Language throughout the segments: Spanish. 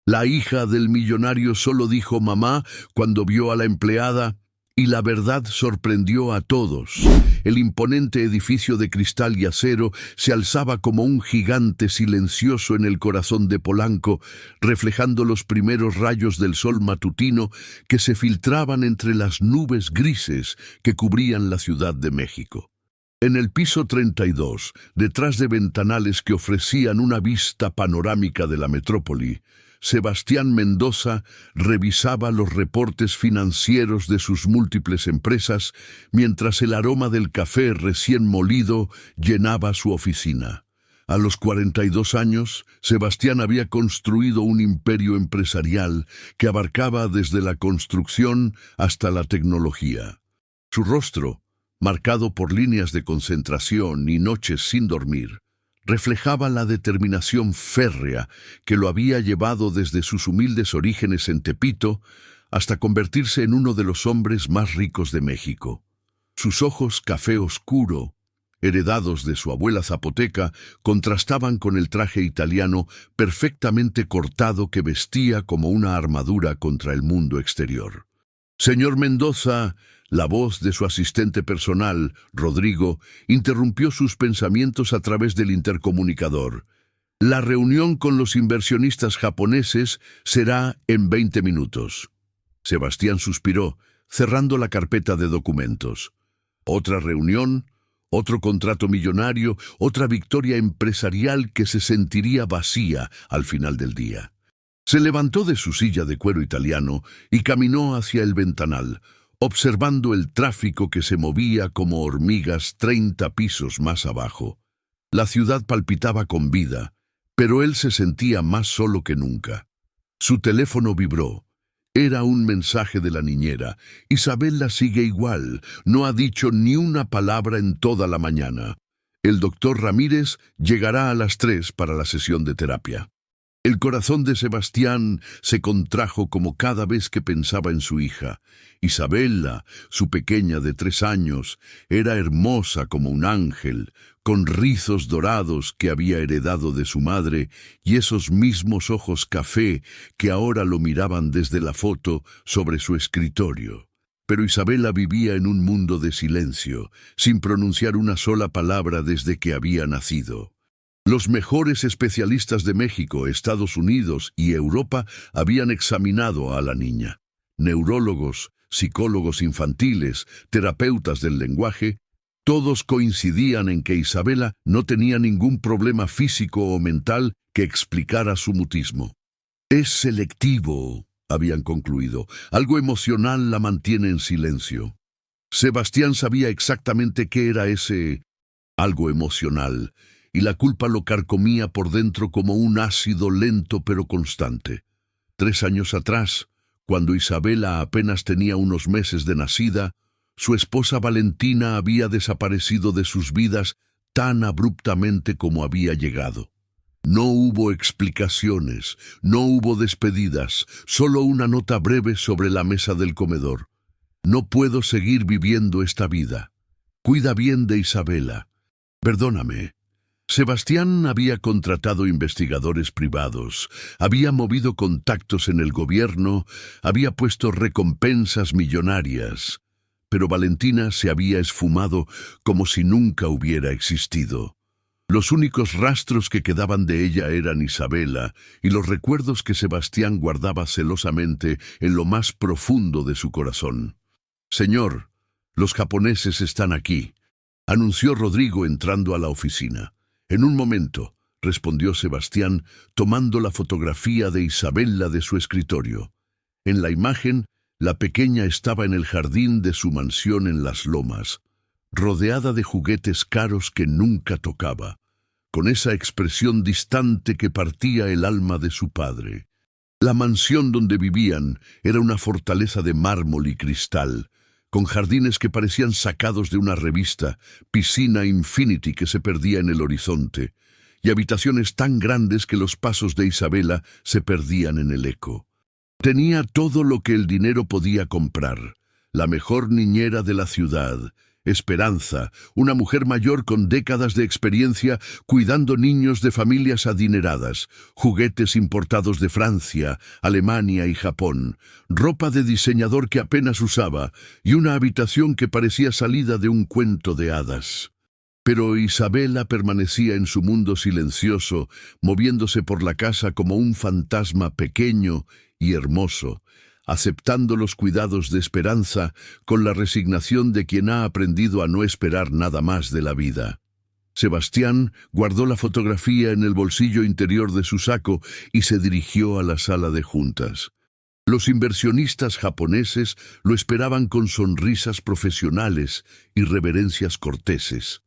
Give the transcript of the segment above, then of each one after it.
La hija del millonario solo dijo mamá cuando vio a la empleada, y la verdad sorprendió a todos. El imponente edificio de cristal y acero se alzaba como un gigante silencioso en el corazón de Polanco, reflejando los primeros rayos del sol matutino que se filtraban entre las nubes grises que cubrían la Ciudad de México. En el piso 32, detrás de ventanales que ofrecían una vista panorámica de la metrópoli, Sebastián Mendoza revisaba los reportes financieros de sus múltiples empresas mientras el aroma del café recién molido llenaba su oficina. A los 42 años, Sebastián había construido un imperio empresarial que abarcaba desde la construcción hasta la tecnología. Su rostro, marcado por líneas de concentración y noches sin dormir, reflejaba la determinación férrea que lo había llevado desde sus humildes orígenes en Tepito hasta convertirse en uno de los hombres más ricos de México. Sus ojos café oscuro, heredados de su abuela zapoteca, contrastaban con el traje italiano perfectamente cortado que vestía como una armadura contra el mundo exterior. Señor Mendoza, la voz de su asistente personal, Rodrigo, interrumpió sus pensamientos a través del intercomunicador. La reunión con los inversionistas japoneses será en 20 minutos. Sebastián suspiró, cerrando la carpeta de documentos. Otra reunión, otro contrato millonario, otra victoria empresarial que se sentiría vacía al final del día. Se levantó de su silla de cuero italiano y caminó hacia el ventanal, observando el tráfico que se movía como hormigas 30 pisos más abajo. La ciudad palpitaba con vida, pero él se sentía más solo que nunca. Su teléfono vibró. Era un mensaje de la niñera. Isabela sigue igual, no ha dicho ni una palabra en toda la mañana. El doctor Ramírez llegará a las 3 para la sesión de terapia. El corazón de Sebastián se contrajo como cada vez que pensaba en su hija. Isabela, su pequeña de 3 años, era hermosa como un ángel, con rizos dorados que había heredado de su madre y esos mismos ojos café que ahora lo miraban desde la foto sobre su escritorio. Pero Isabela vivía en un mundo de silencio, sin pronunciar una sola palabra desde que había nacido. Los mejores especialistas de México, Estados Unidos y Europa habían examinado a la niña. Neurólogos, psicólogos infantiles, terapeutas del lenguaje, todos coincidían en que Isabela no tenía ningún problema físico o mental que explicara su mutismo. Es selectivo, habían concluido. Algo emocional la mantiene en silencio. Sebastián sabía exactamente qué era ese algo emocional, y la culpa lo carcomía por dentro como un ácido lento pero constante. 3 años atrás, cuando Isabela apenas tenía unos meses de nacida, su esposa Valentina había desaparecido de sus vidas tan abruptamente como había llegado. No hubo explicaciones, no hubo despedidas, solo una nota breve sobre la mesa del comedor. No puedo seguir viviendo esta vida. Cuida bien de Isabela. Perdóname. Sebastián había contratado investigadores privados, había movido contactos en el gobierno, había puesto recompensas millonarias, pero Valentina se había esfumado como si nunca hubiera existido. Los únicos rastros que quedaban de ella eran Isabela y los recuerdos que Sebastián guardaba celosamente en lo más profundo de su corazón. «Señor, los japoneses están aquí», anunció Rodrigo entrando a la oficina. «En un momento», respondió Sebastián, tomando la fotografía de Isabela de su escritorio. En la imagen, la pequeña estaba en el jardín de su mansión en Las Lomas, rodeada de juguetes caros que nunca tocaba, con esa expresión distante que partía el alma de su padre. La mansión donde vivían era una fortaleza de mármol y cristal, con jardines que parecían sacados de una revista, piscina infinity que se perdía en el horizonte, y habitaciones tan grandes que los pasos de Isabela se perdían en el eco. Tenía todo lo que el dinero podía comprar, la mejor niñera de la ciudad, Esperanza, una mujer mayor con décadas de experiencia cuidando niños de familias adineradas, juguetes importados de Francia, Alemania y Japón, ropa de diseñador que apenas usaba y una habitación que parecía salida de un cuento de hadas. Pero Isabela permanecía en su mundo silencioso, moviéndose por la casa como un fantasma pequeño y hermoso, aceptando los cuidados de Esperanza con la resignación de quien ha aprendido a no esperar nada más de la vida. Sebastián guardó la fotografía en el bolsillo interior de su saco y se dirigió a la sala de juntas. Los inversionistas japoneses lo esperaban con sonrisas profesionales y reverencias corteses.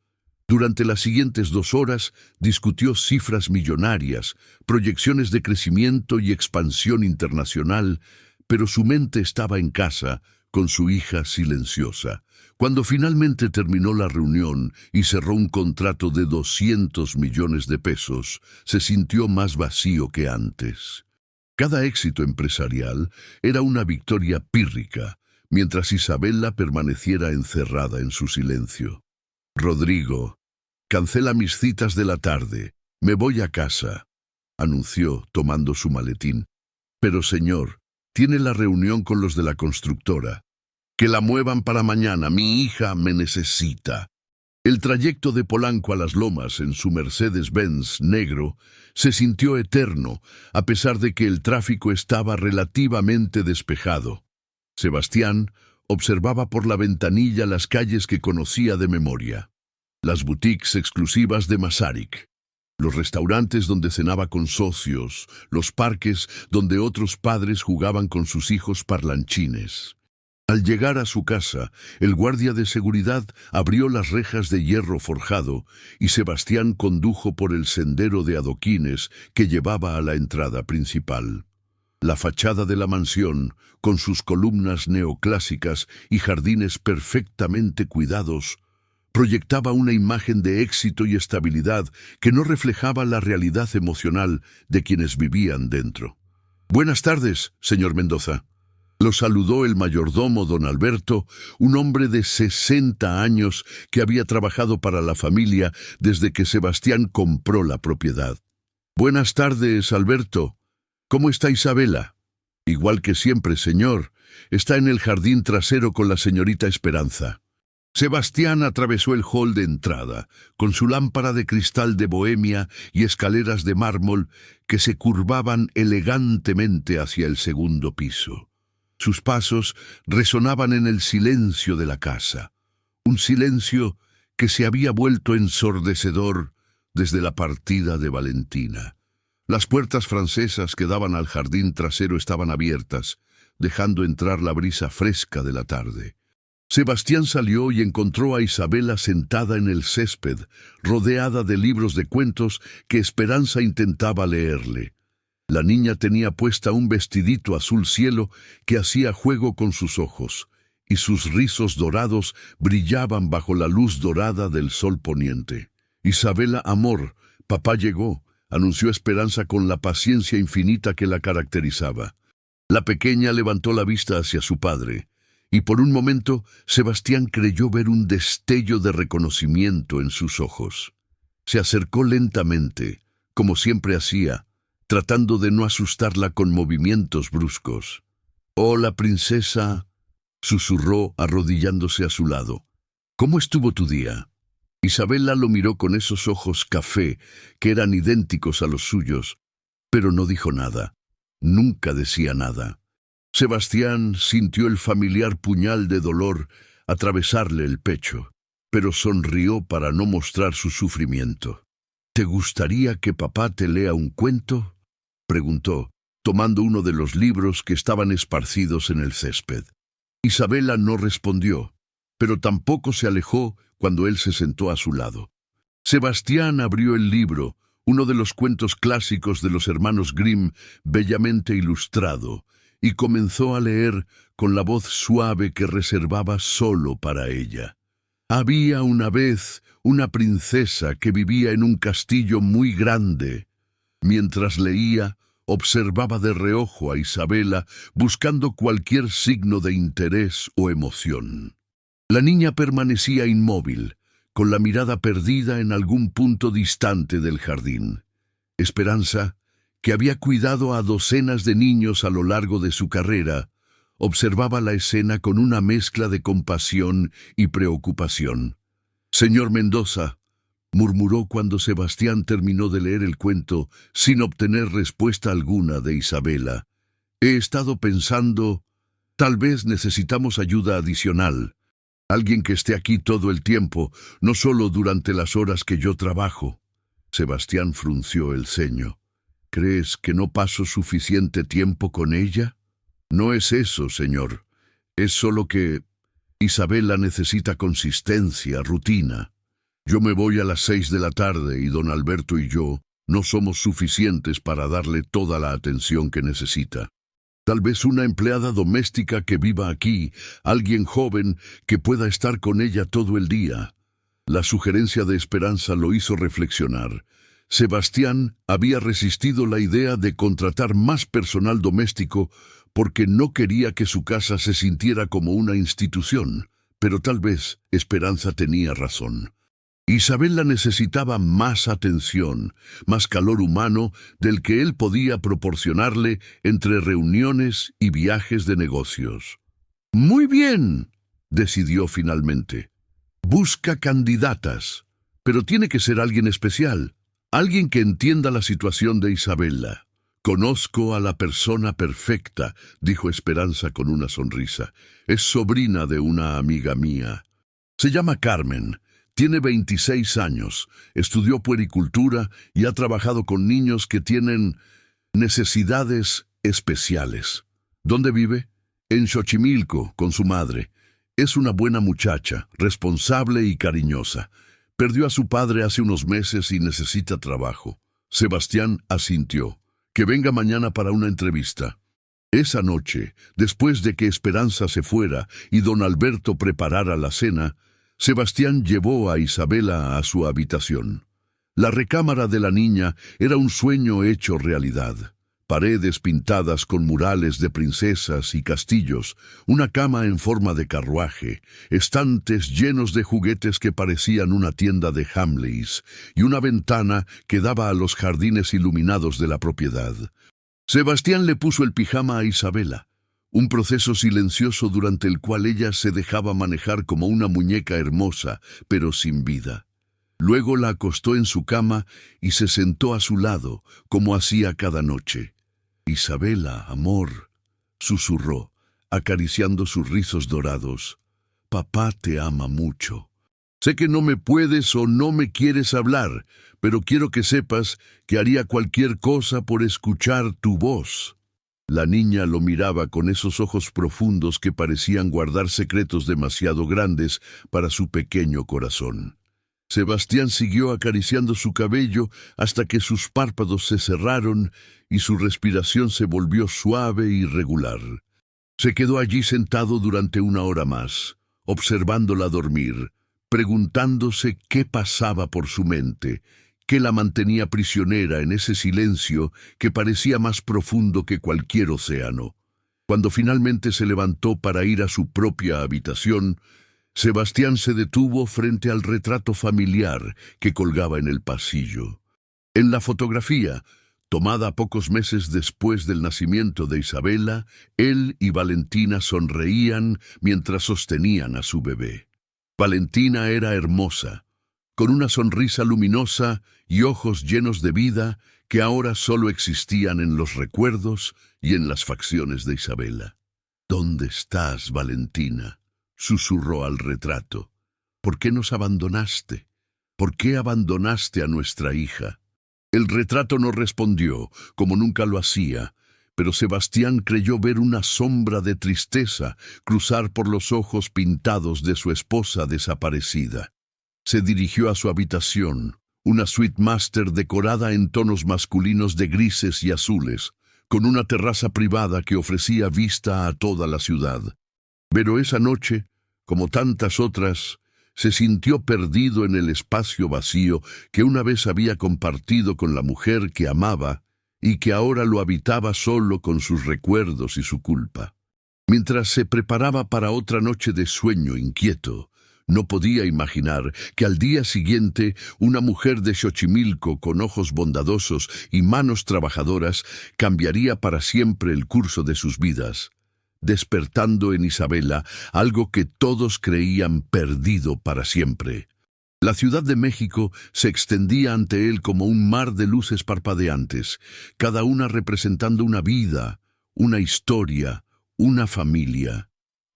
Durante las siguientes 2 horas discutió cifras millonarias, proyecciones de crecimiento y expansión internacional, pero su mente estaba en casa, con su hija silenciosa. Cuando finalmente terminó la reunión y cerró un contrato de 200 millones de pesos, se sintió más vacío que antes. Cada éxito empresarial era una victoria pírrica, mientras Isabela permaneciera encerrada en su silencio. «Rodrigo, cancela mis citas de la tarde. Me voy a casa», anunció tomando su maletín. «Pero señor, tiene la reunión con los de la constructora. Que la muevan para mañana, mi hija me necesita». El trayecto de Polanco a Las Lomas en su Mercedes-Benz negro se sintió eterno, a pesar de que el tráfico estaba relativamente despejado. Sebastián observaba por la ventanilla las calles que conocía de memoria. Las boutiques exclusivas de Masaryk, los restaurantes donde cenaba con socios, los parques donde otros padres jugaban con sus hijos parlanchines. Al llegar a su casa, el guardia de seguridad abrió las rejas de hierro forjado y Sebastián condujo por el sendero de adoquines que llevaba a la entrada principal. La fachada de la mansión, con sus columnas neoclásicas y jardines perfectamente cuidados, proyectaba una imagen de éxito y estabilidad que no reflejaba la realidad emocional de quienes vivían dentro. «Buenas tardes, señor Mendoza». Lo saludó el mayordomo don Alberto, un hombre de 60 años que había trabajado para la familia desde que Sebastián compró la propiedad. «Buenas tardes, Alberto. ¿Cómo está Isabela?» «Igual que siempre, señor. Está en el jardín trasero con la señorita Esperanza». Sebastián atravesó el hall de entrada, con su lámpara de cristal de Bohemia y escaleras de mármol que se curvaban elegantemente hacia el segundo piso. Sus pasos resonaban en el silencio de la casa, un silencio que se había vuelto ensordecedor desde la partida de Valentina. Las puertas francesas que daban al jardín trasero estaban abiertas, dejando entrar la brisa fresca de la tarde. Sebastián salió y encontró a Isabela sentada en el césped, rodeada de libros de cuentos que Esperanza intentaba leerle. La niña tenía puesta un vestidito azul cielo que hacía juego con sus ojos, y sus rizos dorados brillaban bajo la luz dorada del sol poniente. «Isabela, amor, papá llegó», anunció Esperanza con la paciencia infinita que la caracterizaba. La pequeña levantó la vista hacia su padre, y por un momento Sebastián creyó ver un destello de reconocimiento en sus ojos. Se acercó lentamente, como siempre hacía, tratando de no asustarla con movimientos bruscos. «Hola, princesa», susurró arrodillándose a su lado. «¿Cómo estuvo tu día?» Isabela lo miró con esos ojos café, que eran idénticos a los suyos, pero no dijo nada. Nunca decía nada. Sebastián sintió el familiar puñal de dolor atravesarle el pecho, pero sonrió para no mostrar su sufrimiento. «¿Te gustaría que papá te lea un cuento?», preguntó, tomando uno de los libros que estaban esparcidos en el césped. Isabela no respondió, pero tampoco se alejó cuando él se sentó a su lado. Sebastián abrió el libro, uno de los cuentos clásicos de los hermanos Grimm, bellamente ilustrado, y comenzó a leer con la voz suave que reservaba solo para ella. «Había una vez una princesa que vivía en un castillo muy grande». Mientras leía, observaba de reojo a Isabela buscando cualquier signo de interés o emoción. La niña permanecía inmóvil, con la mirada perdida en algún punto distante del jardín. Esperanza, que había cuidado a docenas de niños a lo largo de su carrera, observaba la escena con una mezcla de compasión y preocupación. «Señor Mendoza», murmuró cuando Sebastián terminó de leer el cuento sin obtener respuesta alguna de Isabela. «He estado pensando, tal vez necesitamos ayuda adicional. Alguien que esté aquí todo el tiempo, no solo durante las horas que yo trabajo». Sebastián frunció el ceño. «¿Crees que no paso suficiente tiempo con ella?» «No es eso, señor. Es solo que Isabela necesita consistencia, rutina. Yo me voy a las 6 de la tarde y don Alberto y yo no somos suficientes para darle toda la atención que necesita. Tal vez una empleada doméstica que viva aquí, alguien joven que pueda estar con ella todo el día». La sugerencia de Esperanza lo hizo reflexionar. Sebastián había resistido la idea de contratar más personal doméstico porque no quería que su casa se sintiera como una institución, pero tal vez Esperanza tenía razón. Isabela necesitaba más atención, más calor humano del que él podía proporcionarle entre reuniones y viajes de negocios. «Muy bien», decidió finalmente. «Busca candidatas, pero tiene que ser alguien especial, alguien que entienda la situación de Isabela». «Conozco a la persona perfecta», dijo Esperanza con una sonrisa. «Es sobrina de una amiga mía. Se llama Carmen. Tiene 26 años, estudió puericultura y ha trabajado con niños que tienen necesidades especiales». «¿Dónde vive?» «En Xochimilco, con su madre. Es una buena muchacha, responsable y cariñosa. Perdió a su padre hace unos meses y necesita trabajo». Sebastián asintió. «Que venga mañana para una entrevista». Esa noche, después de que Esperanza se fuera y don Alberto preparara la cena, Sebastián llevó a Isabela a su habitación. La recámara de la niña era un sueño hecho realidad. Paredes pintadas con murales de princesas y castillos, una cama en forma de carruaje, estantes llenos de juguetes que parecían una tienda de Hamleys y una ventana que daba a los jardines iluminados de la propiedad. Sebastián le puso el pijama a Isabela, un proceso silencioso durante el cual ella se dejaba manejar como una muñeca hermosa, pero sin vida. Luego la acostó en su cama y se sentó a su lado, como hacía cada noche. «Isabela, amor», susurró, acariciando sus rizos dorados. «Papá te ama mucho. Sé que no me puedes o no me quieres hablar, pero quiero que sepas que haría cualquier cosa por escuchar tu voz». La niña lo miraba con esos ojos profundos que parecían guardar secretos demasiado grandes para su pequeño corazón. Sebastián siguió acariciando su cabello hasta que sus párpados se cerraron y su respiración se volvió suave y regular. Se quedó allí sentado durante una hora más, observándola dormir, preguntándose qué pasaba por su mente, qué la mantenía prisionera en ese silencio que parecía más profundo que cualquier océano. Cuando finalmente se levantó para ir a su propia habitación, Sebastián se detuvo frente al retrato familiar que colgaba en el pasillo. En la fotografía, tomada pocos meses después del nacimiento de Isabela, él y Valentina sonreían mientras sostenían a su bebé. Valentina era hermosa, con una sonrisa luminosa y ojos llenos de vida que ahora solo existían en los recuerdos y en las facciones de Isabela. «¿Dónde estás, Valentina?», susurró al retrato. «¿Por qué nos abandonaste? ¿Por qué abandonaste a nuestra hija?». El retrato no respondió, como nunca lo hacía, pero Sebastián creyó ver una sombra de tristeza cruzar por los ojos pintados de su esposa desaparecida. Se dirigió a su habitación, una suite master decorada en tonos masculinos de grises y azules, con una terraza privada que ofrecía vista a toda la ciudad. Pero esa noche, como tantas otras, se sintió perdido en el espacio vacío que una vez había compartido con la mujer que amaba y que ahora lo habitaba solo con sus recuerdos y su culpa. Mientras se preparaba para otra noche de sueño inquieto, no podía imaginar que al día siguiente una mujer de Xochimilco con ojos bondadosos y manos trabajadoras cambiaría para siempre el curso de sus vidas, despertando en Isabela algo que todos creían perdido para siempre. La Ciudad de México se extendía ante él como un mar de luces parpadeantes, cada una representando una vida, una historia, una familia.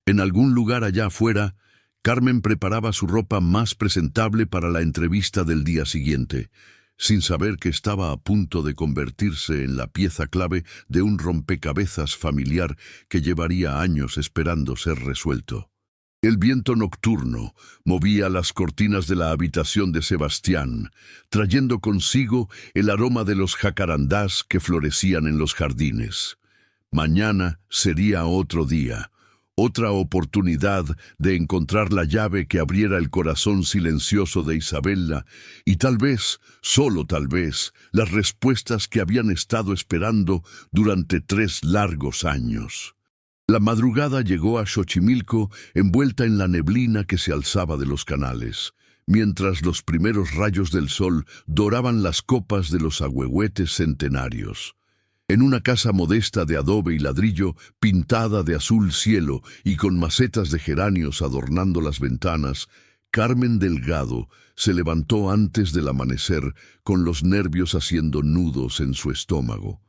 En algún lugar allá afuera, Carmen preparaba su ropa más presentable para la entrevista del día siguiente, sin saber que estaba a punto de convertirse en la pieza clave de un rompecabezas familiar que llevaría años esperando ser resuelto. El viento nocturno movía las cortinas de la habitación de Sebastián, trayendo consigo el aroma de los jacarandás que florecían en los jardines. Mañana sería otro día, otra oportunidad de encontrar la llave que abriera el corazón silencioso de Isabela y tal vez, solo tal vez, las respuestas que habían estado esperando durante 3 largos años. La madrugada llegó a Xochimilco envuelta en la neblina que se alzaba de los canales, mientras los primeros rayos del sol doraban las copas de los ahuehuetes centenarios. En una casa modesta de adobe y ladrillo, pintada de azul cielo y con macetas de geranios adornando las ventanas, Carmen Delgado se levantó antes del amanecer con los nervios haciendo nudos en su estómago.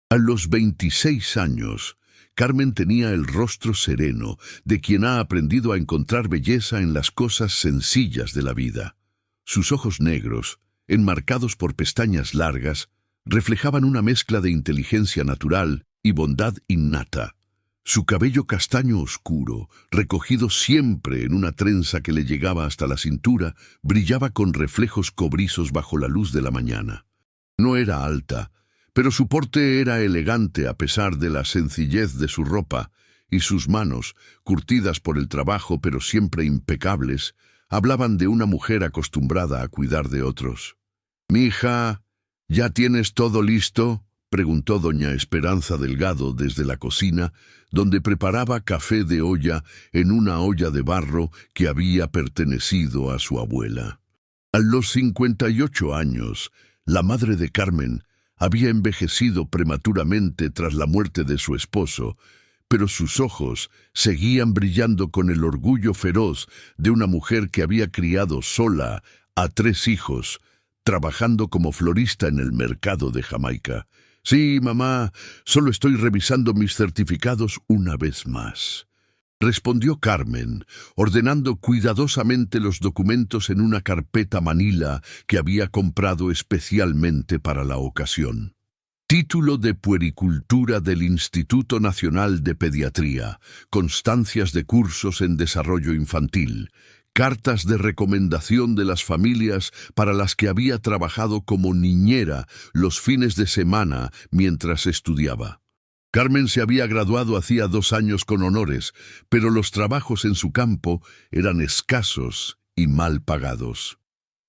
A los 26 años, Carmen tenía el rostro sereno de quien ha aprendido a encontrar belleza en las cosas sencillas de la vida. Sus ojos negros, enmarcados por pestañas largas, reflejaban una mezcla de inteligencia natural y bondad innata. Su cabello castaño oscuro, recogido siempre en una trenza que le llegaba hasta la cintura, brillaba con reflejos cobrizos bajo la luz de la mañana. No era alta, pero su porte era elegante a pesar de la sencillez de su ropa, y sus manos, curtidas por el trabajo pero siempre impecables, hablaban de una mujer acostumbrada a cuidar de otros. «Mija, ¿ya tienes todo listo?», preguntó doña Esperanza Delgado desde la cocina, donde preparaba café de olla en una olla de barro que había pertenecido a su abuela. A los 58 años, la madre de Carmen había envejecido prematuramente tras la muerte de su esposo, pero sus ojos seguían brillando con el orgullo feroz de una mujer que había criado sola a 3 hijos, trabajando como florista en el mercado de Jamaica. «Sí, mamá, solo estoy revisando mis certificados una vez más», respondió Carmen, ordenando cuidadosamente los documentos en una carpeta manila que había comprado especialmente para la ocasión. Título de puericultura del Instituto Nacional de Pediatría, constancias de cursos en desarrollo infantil, cartas de recomendación de las familias para las que había trabajado como niñera los fines de semana mientras estudiaba. Carmen se había graduado hacía 2 años con honores, pero los trabajos en su campo eran escasos y mal pagados.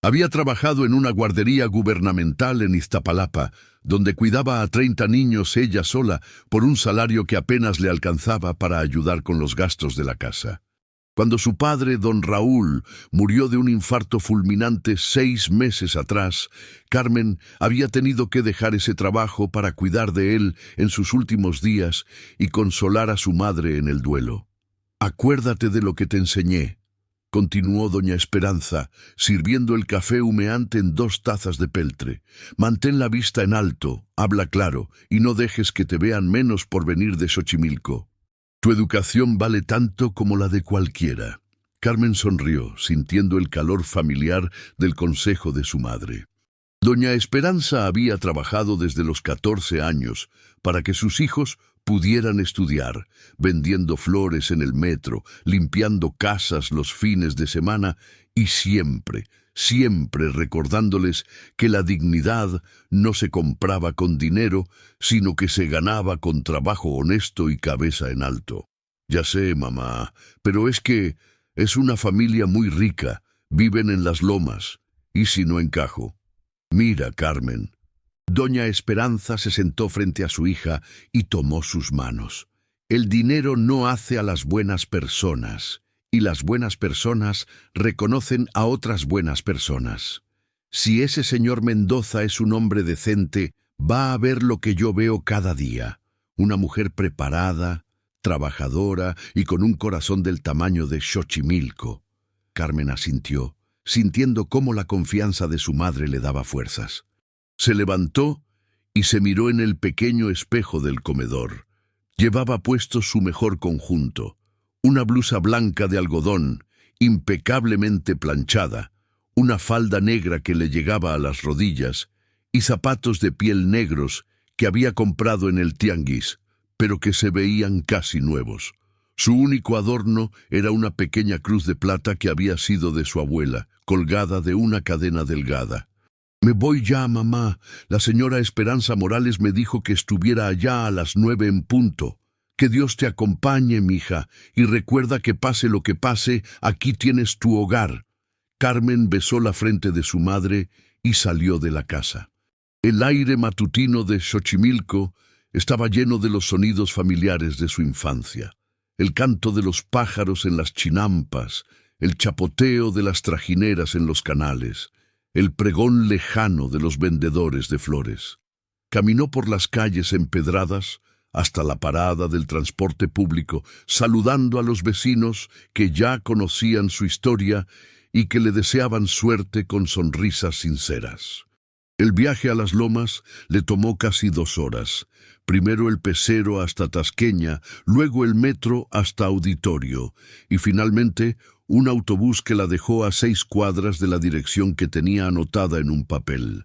Había trabajado en una guardería gubernamental en Iztapalapa, donde cuidaba a 30 niños ella sola por un salario que apenas le alcanzaba para ayudar con los gastos de la casa. Cuando su padre, don Raúl, murió de un infarto fulminante 6 meses atrás, Carmen había tenido que dejar ese trabajo para cuidar de él en sus últimos días y consolar a su madre en el duelo. «Acuérdate de lo que te enseñé», continuó doña Esperanza, sirviendo el café humeante en 2 tazas de peltre. «Mantén la vista en alto, habla claro, y no dejes que te vean menos por venir de Xochimilco. Tu educación vale tanto como la de cualquiera». Carmen sonrió, sintiendo el calor familiar del consejo de su madre. Doña Esperanza había trabajado desde los 14 años para que sus hijos pudieran estudiar, vendiendo flores en el metro, limpiando casas los fines de semana y siempre recordándoles que la dignidad no se compraba con dinero, sino que se ganaba con trabajo honesto y cabeza en alto. «Ya sé, mamá, pero es que es una familia muy rica, viven en las lomas. ¿Y si no encajo?» «Mira, Carmen». Doña Esperanza se sentó frente a su hija y tomó sus manos. El dinero no hace a las buenas personas, y las buenas personas reconocen a otras buenas personas. Si ese señor Mendoza es un hombre decente, va a ver lo que yo veo cada día. Una mujer preparada, trabajadora y con un corazón del tamaño de Xochimilco. Carmen asintió, sintiendo cómo la confianza de su madre le daba fuerzas. Se levantó y se miró en el pequeño espejo del comedor. Llevaba puesto su mejor conjunto, una blusa blanca de algodón, impecablemente planchada, una falda negra que le llegaba a las rodillas y zapatos de piel negros que había comprado en el tianguis, pero que se veían casi nuevos. Su único adorno era una pequeña cruz de plata que había sido de su abuela, colgada de una cadena delgada. «Me voy ya, mamá. La señora Esperanza Morales me dijo que estuviera allá a las 9 en punto. Que Dios te acompañe, mija, y recuerda que pase lo que pase, aquí tienes tu hogar». Carmen besó la frente de su madre y salió de la casa. El aire matutino de Xochimilco estaba lleno de los sonidos familiares de su infancia. El canto de los pájaros en las chinampas, el chapoteo de las trajineras en los canales, el pregón lejano de los vendedores de flores. Caminó por las calles empedradas hasta la parada del transporte público, saludando a los vecinos que ya conocían su historia y que le deseaban suerte con sonrisas sinceras. El viaje a las Lomas le tomó casi 2 horas. Primero el pecero hasta Tasqueña, luego el metro hasta Auditorio y finalmente un autobús que la dejó a 6 cuadras de la dirección que tenía anotada en un papel.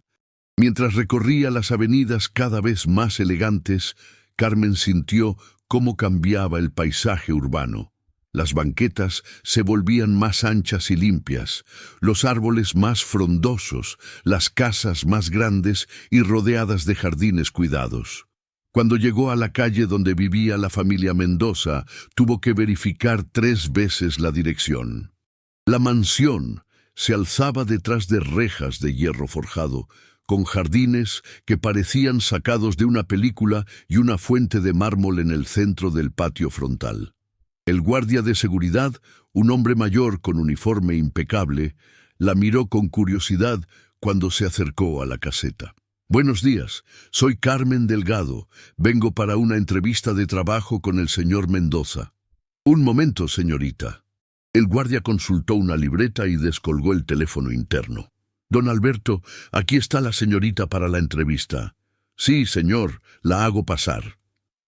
Mientras recorría las avenidas cada vez más elegantes, Carmen sintió cómo cambiaba el paisaje urbano. Las banquetas se volvían más anchas y limpias, los árboles más frondosos, las casas más grandes y rodeadas de jardines cuidados. Cuando llegó a la calle donde vivía la familia Mendoza, tuvo que verificar 3 veces la dirección. La mansión se alzaba detrás de rejas de hierro forjado, con jardines que parecían sacados de una película y una fuente de mármol en el centro del patio frontal. El guardia de seguridad, un hombre mayor con uniforme impecable, la miró con curiosidad cuando se acercó a la caseta. «Buenos días, soy Carmen Delgado. Vengo para una entrevista de trabajo con el señor Mendoza». «Un momento, señorita». El guardia consultó una libreta y descolgó el teléfono interno. «Don Alberto, aquí está la señorita para la entrevista». «Sí, señor, la hago pasar».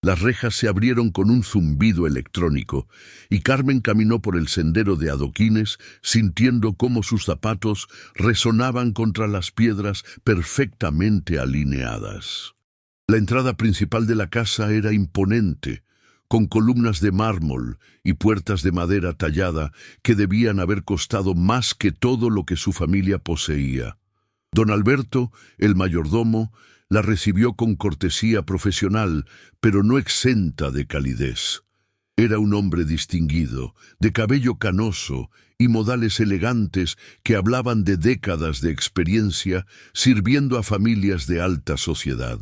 Las rejas se abrieron con un zumbido electrónico, y Carmen caminó por el sendero de adoquines, sintiendo cómo sus zapatos resonaban contra las piedras perfectamente alineadas. La entrada principal de la casa era imponente, con columnas de mármol y puertas de madera tallada que debían haber costado más que todo lo que su familia poseía. Don Alberto, el mayordomo, la recibió con cortesía profesional, pero no exenta de calidez. Era un hombre distinguido, de cabello canoso y modales elegantes que hablaban de décadas de experiencia sirviendo a familias de alta sociedad.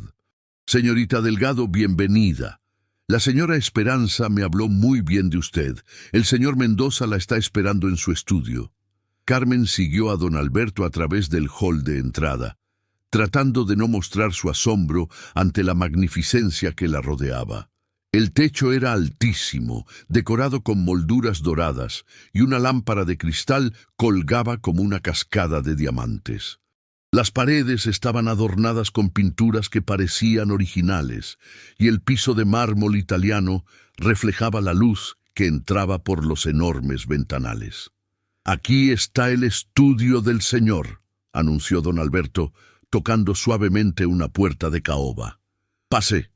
«Señorita Delgado, bienvenida. La señora Esperanza me habló muy bien de usted. El señor Mendoza la está esperando en su estudio». Carmen siguió a don Alberto a través del hall de entrada, tratando de no mostrar su asombro ante la magnificencia que la rodeaba. El techo era altísimo, decorado con molduras doradas, y una lámpara de cristal colgaba como una cascada de diamantes. Las paredes estaban adornadas con pinturas que parecían originales, y el piso de mármol italiano reflejaba la luz que entraba por los enormes ventanales. «Aquí está el estudio del señor», anunció don Alberto, tocando suavemente una puerta de caoba. «Pase».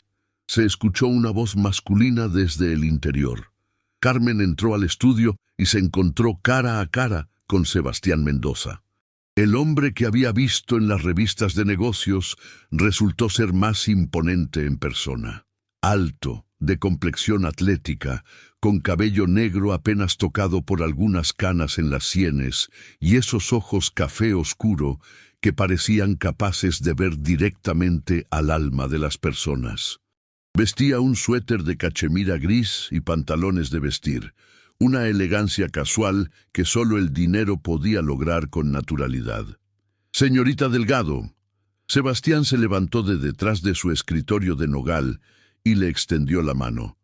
Se escuchó una voz masculina desde el interior. Carmen entró al estudio y se encontró cara a cara con Sebastián Mendoza. El hombre que había visto en las revistas de negocios resultó ser más imponente en persona. Alto, de complexión atlética, con cabello negro apenas tocado por algunas canas en las sienes y esos ojos café oscuro que parecían capaces de ver directamente al alma de las personas. Vestía un suéter de cachemira gris y pantalones de vestir, una elegancia casual que solo el dinero podía lograr con naturalidad. «Señorita Delgado». Sebastián se levantó de detrás de su escritorio de nogal y le extendió la mano.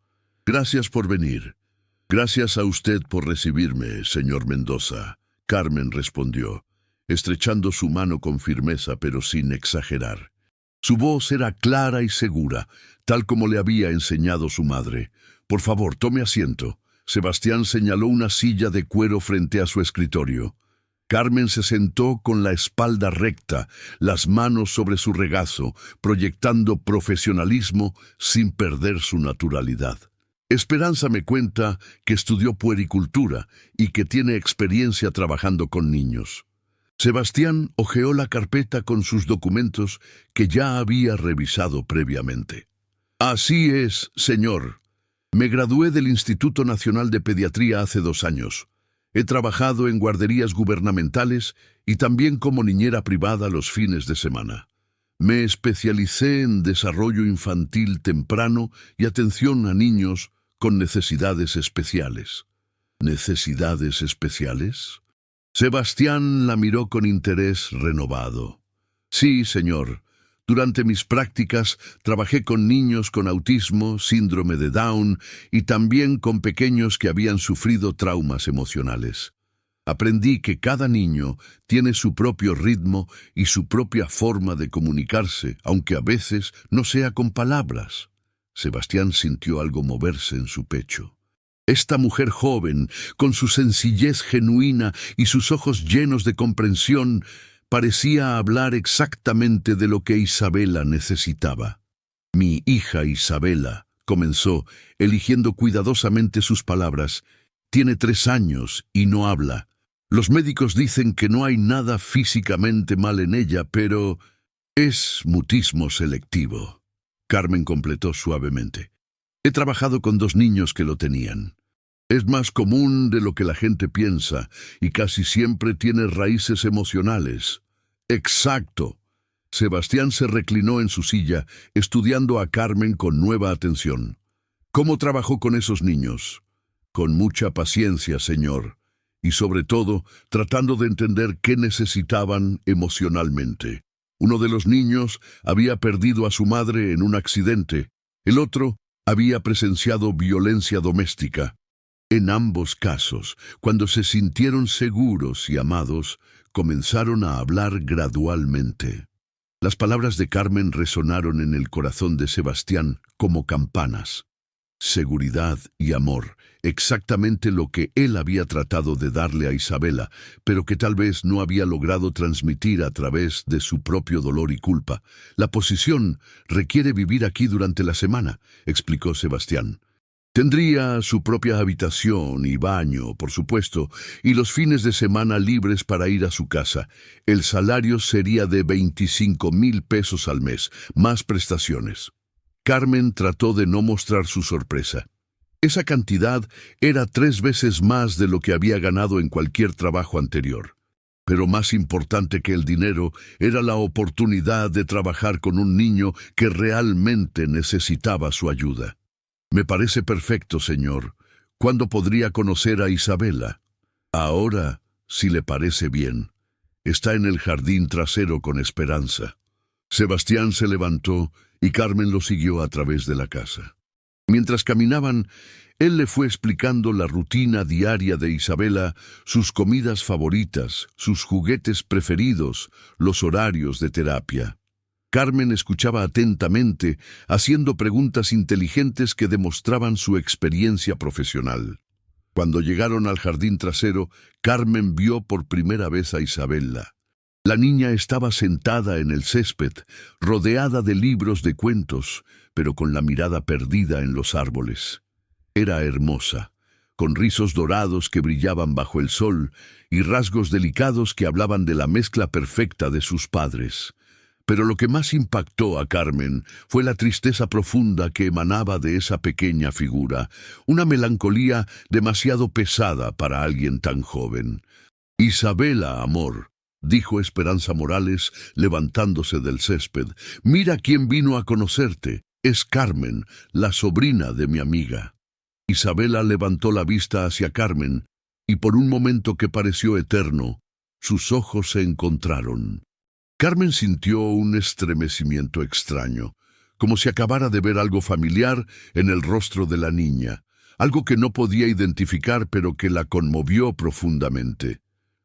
«Gracias por venir». «Gracias a usted por recibirme, señor Mendoza», Carmen respondió, estrechando su mano con firmeza pero sin exagerar. Su voz era clara y segura, tal como le había enseñado su madre. «Por favor, tome asiento». Sebastián señaló una silla de cuero frente a su escritorio. Carmen se sentó con la espalda recta, las manos sobre su regazo, proyectando profesionalismo sin perder su naturalidad. Esperanza me cuenta que estudió puericultura y que tiene experiencia trabajando con niños. Sebastián hojeó la carpeta con sus documentos que ya había revisado previamente. «Así es, señor. Me gradué del Instituto Nacional de Pediatría hace 2 años. He trabajado en guarderías gubernamentales y también como niñera privada los fines de semana. Me especialicé en desarrollo infantil temprano y atención a niños con necesidades especiales». «¿Necesidades especiales?». Sebastián la miró con interés renovado. «Sí, señor. Durante mis prácticas trabajé con niños con autismo, síndrome de Down y también con pequeños que habían sufrido traumas emocionales. Aprendí que cada niño tiene su propio ritmo y su propia forma de comunicarse, aunque a veces no sea con palabras». Sebastián sintió algo moverse en su pecho. Esta mujer joven, con su sencillez genuina y sus ojos llenos de comprensión, parecía hablar exactamente de lo que Isabela necesitaba. «Mi hija Isabela», comenzó, eligiendo cuidadosamente sus palabras, «tiene 3 años y no habla. Los médicos dicen que no hay nada físicamente mal en ella, pero es mutismo selectivo». Carmen completó suavemente. «He trabajado con 2 niños que lo tenían. Es más común de lo que la gente piensa y casi siempre tiene raíces emocionales». «Exacto». Sebastián se reclinó en su silla, estudiando a Carmen con nueva atención. «¿Cómo trabajó con esos niños?». «Con mucha paciencia, señor, y sobre todo tratando de entender qué necesitaban emocionalmente. Uno de los niños había perdido a su madre en un accidente, el otro había presenciado violencia doméstica. En ambos casos, cuando se sintieron seguros y amados, comenzaron a hablar gradualmente». Las palabras de Carmen resonaron en el corazón de Sebastián como campanas. Seguridad y amor, exactamente lo que él había tratado de darle a Isabela, pero que tal vez no había logrado transmitir a través de su propio dolor y culpa. «La posición requiere vivir aquí durante la semana», explicó Sebastián. «Tendría su propia habitación y baño, por supuesto, y los fines de semana libres para ir a su casa. El salario sería de 25,000 pesos al mes, más prestaciones». Carmen trató de no mostrar su sorpresa. Esa cantidad era 3 veces más de lo que había ganado en cualquier trabajo anterior. Pero más importante que el dinero era la oportunidad de trabajar con un niño que realmente necesitaba su ayuda. «Me parece perfecto, señor. ¿Cuándo podría conocer a Isabela?» «Ahora, si le parece bien. Está en el jardín trasero con Esperanza». Sebastián se levantó y Carmen lo siguió a través de la casa. Mientras caminaban, él le fue explicando la rutina diaria de Isabela, sus comidas favoritas, sus juguetes preferidos, los horarios de terapia. Carmen escuchaba atentamente, haciendo preguntas inteligentes que demostraban su experiencia profesional. Cuando llegaron al jardín trasero, Carmen vio por primera vez a Isabela. La niña estaba sentada en el césped, rodeada de libros de cuentos, pero con la mirada perdida en los árboles. Era hermosa, con rizos dorados que brillaban bajo el sol y rasgos delicados que hablaban de la mezcla perfecta de sus padres. Pero lo que más impactó a Carmen fue la tristeza profunda que emanaba de esa pequeña figura, una melancolía demasiado pesada para alguien tan joven. «Isabela, amor», dijo Esperanza Morales, levantándose del césped, «mira quién vino a conocerte. Es Carmen, la sobrina de mi amiga. Isabela levantó la vista hacia Carmen, y por un momento que pareció eterno, sus ojos se encontraron. Carmen sintió un estremecimiento extraño, como si acabara de ver algo familiar en el rostro de la niña, algo que no podía identificar pero que la conmovió profundamente.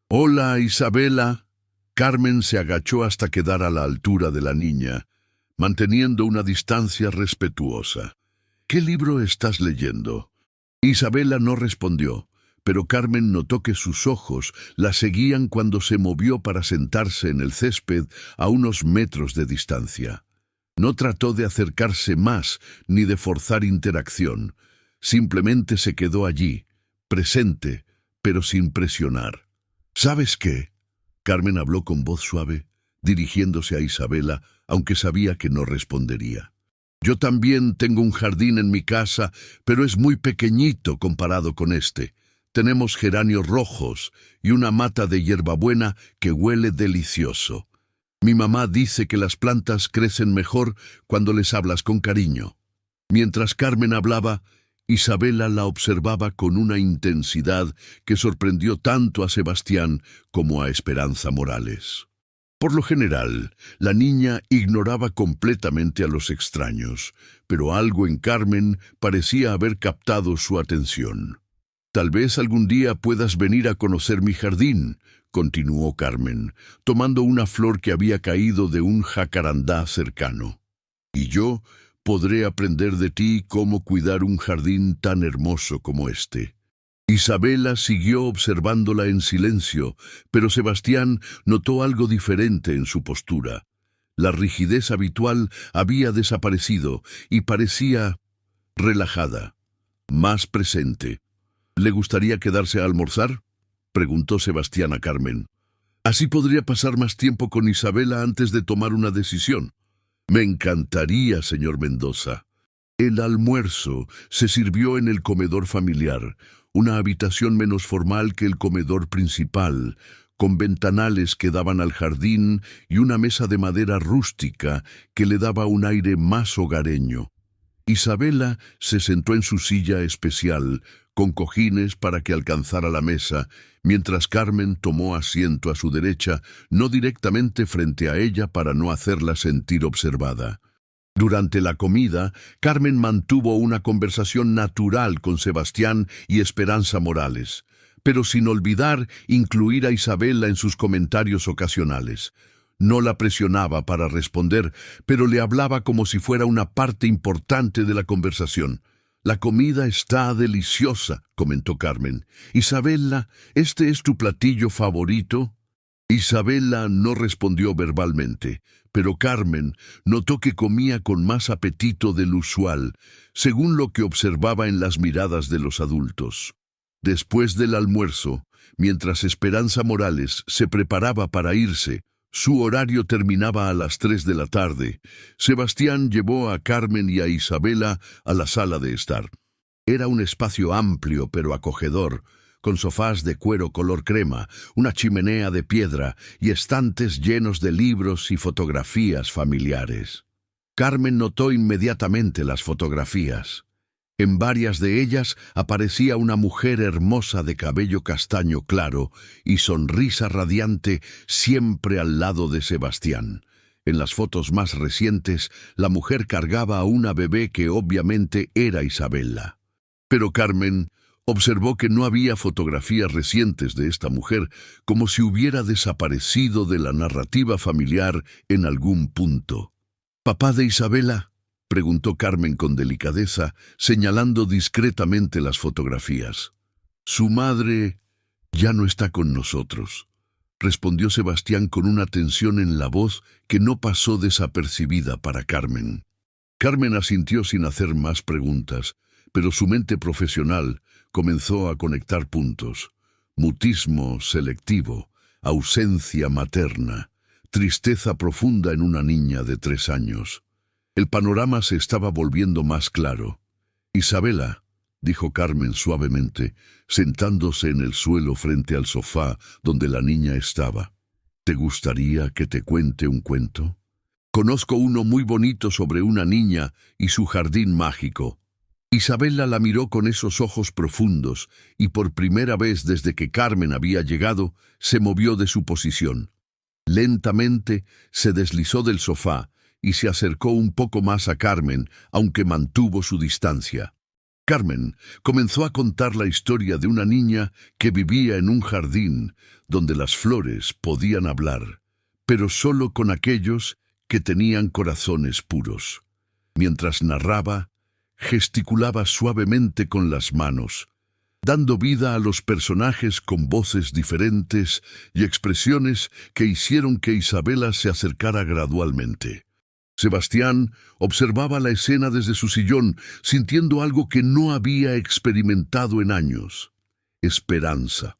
«Hola, Isabela». Carmen se agachó hasta quedar a la altura de la niña, manteniendo una distancia respetuosa. «¿Qué libro estás leyendo?» Isabela no respondió, pero Carmen notó que sus ojos la seguían cuando se movió para sentarse en el césped a unos metros de distancia. No trató de acercarse más ni de forzar interacción. Simplemente se quedó allí, presente, pero sin presionar. «¿Sabes qué?». Carmen habló con voz suave, dirigiéndose a Isabela, aunque sabía que no respondería. «Yo también tengo un jardín en mi casa, pero es muy pequeñito comparado con este. Tenemos geranios rojos y una mata de hierbabuena que huele delicioso. Mi mamá dice que las plantas crecen mejor cuando les hablas con cariño». Mientras Carmen hablaba, Isabela la observaba con una intensidad que sorprendió tanto a Sebastián como a Esperanza Morales. Por lo general, la niña ignoraba completamente a los extraños, pero algo en Carmen parecía haber captado su atención. «Tal vez algún día puedas venir a conocer mi jardín», continuó Carmen, tomando una flor que había caído de un jacarandá cercano. «Y yo podré aprender de ti cómo cuidar un jardín tan hermoso como este». Isabela siguió observándola en silencio, pero Sebastián notó algo diferente en su postura. La rigidez habitual había desaparecido y parecía relajada, más presente. «¿Le gustaría quedarse a almorzar?», preguntó Sebastián a Carmen. «Así podría pasar más tiempo con Isabela antes de tomar una decisión». «Me encantaría, señor Mendoza». El almuerzo se sirvió en el comedor familiar, una habitación menos formal que el comedor principal, con ventanales que daban al jardín y una mesa de madera rústica que le daba un aire más hogareño. Isabela se sentó en su silla especial, con cojines para que alcanzara la mesa, mientras Carmen tomó asiento a su derecha, no directamente frente a ella para no hacerla sentir observada. Durante la comida, Carmen mantuvo una conversación natural con Sebastián y Esperanza Morales, pero sin olvidar incluir a Isabela en sus comentarios ocasionales. No la presionaba para responder, pero le hablaba como si fuera una parte importante de la conversación. «La comida está deliciosa», comentó Carmen. «Isabela, ¿este es tu platillo favorito?». Isabela no respondió verbalmente, pero Carmen notó que comía con más apetito del usual, según lo que observaba en las miradas de los adultos. Después del almuerzo, mientras Esperanza Morales se preparaba para irse, su horario terminaba a las 3 de la tarde. Sebastián llevó a Carmen y a Isabela a la sala de estar. Era un espacio amplio pero acogedor, con sofás de cuero color crema, una chimenea de piedra y estantes llenos de libros y fotografías familiares. Carmen notó inmediatamente las fotografías. En varias de ellas aparecía una mujer hermosa de cabello castaño claro y sonrisa radiante siempre al lado de Sebastián. En las fotos más recientes, la mujer cargaba a una bebé que obviamente era Isabela. Pero Carmen observó que no había fotografías recientes de esta mujer, como si hubiera desaparecido de la narrativa familiar en algún punto. «¿Papá de Isabela?», preguntó Carmen con delicadeza, señalando discretamente las fotografías. «Su madre ya no está con nosotros», respondió Sebastián con una tensión en la voz que no pasó desapercibida para Carmen. Carmen asintió sin hacer más preguntas, pero su mente profesional comenzó a conectar puntos. Mutismo selectivo, ausencia materna, tristeza profunda en una niña de 3 años. El panorama se estaba volviendo más claro. «Isabela», dijo Carmen suavemente, sentándose en el suelo frente al sofá donde la niña estaba, «¿te gustaría que te cuente un cuento?». Conozco uno muy bonito sobre una niña y su jardín mágico. Isabela la miró con esos ojos profundos y por primera vez desde que Carmen había llegado, se movió de su posición. Lentamente se deslizó del sofá y se acercó un poco más a Carmen, aunque mantuvo su distancia. Carmen comenzó a contar la historia de una niña que vivía en un jardín donde las flores podían hablar, pero solo con aquellos que tenían corazones puros. Mientras narraba, gesticulaba suavemente con las manos, dando vida a los personajes con voces diferentes y expresiones que hicieron que Isabela se acercara gradualmente. Sebastián observaba la escena desde su sillón, sintiendo algo que no había experimentado en años: esperanza.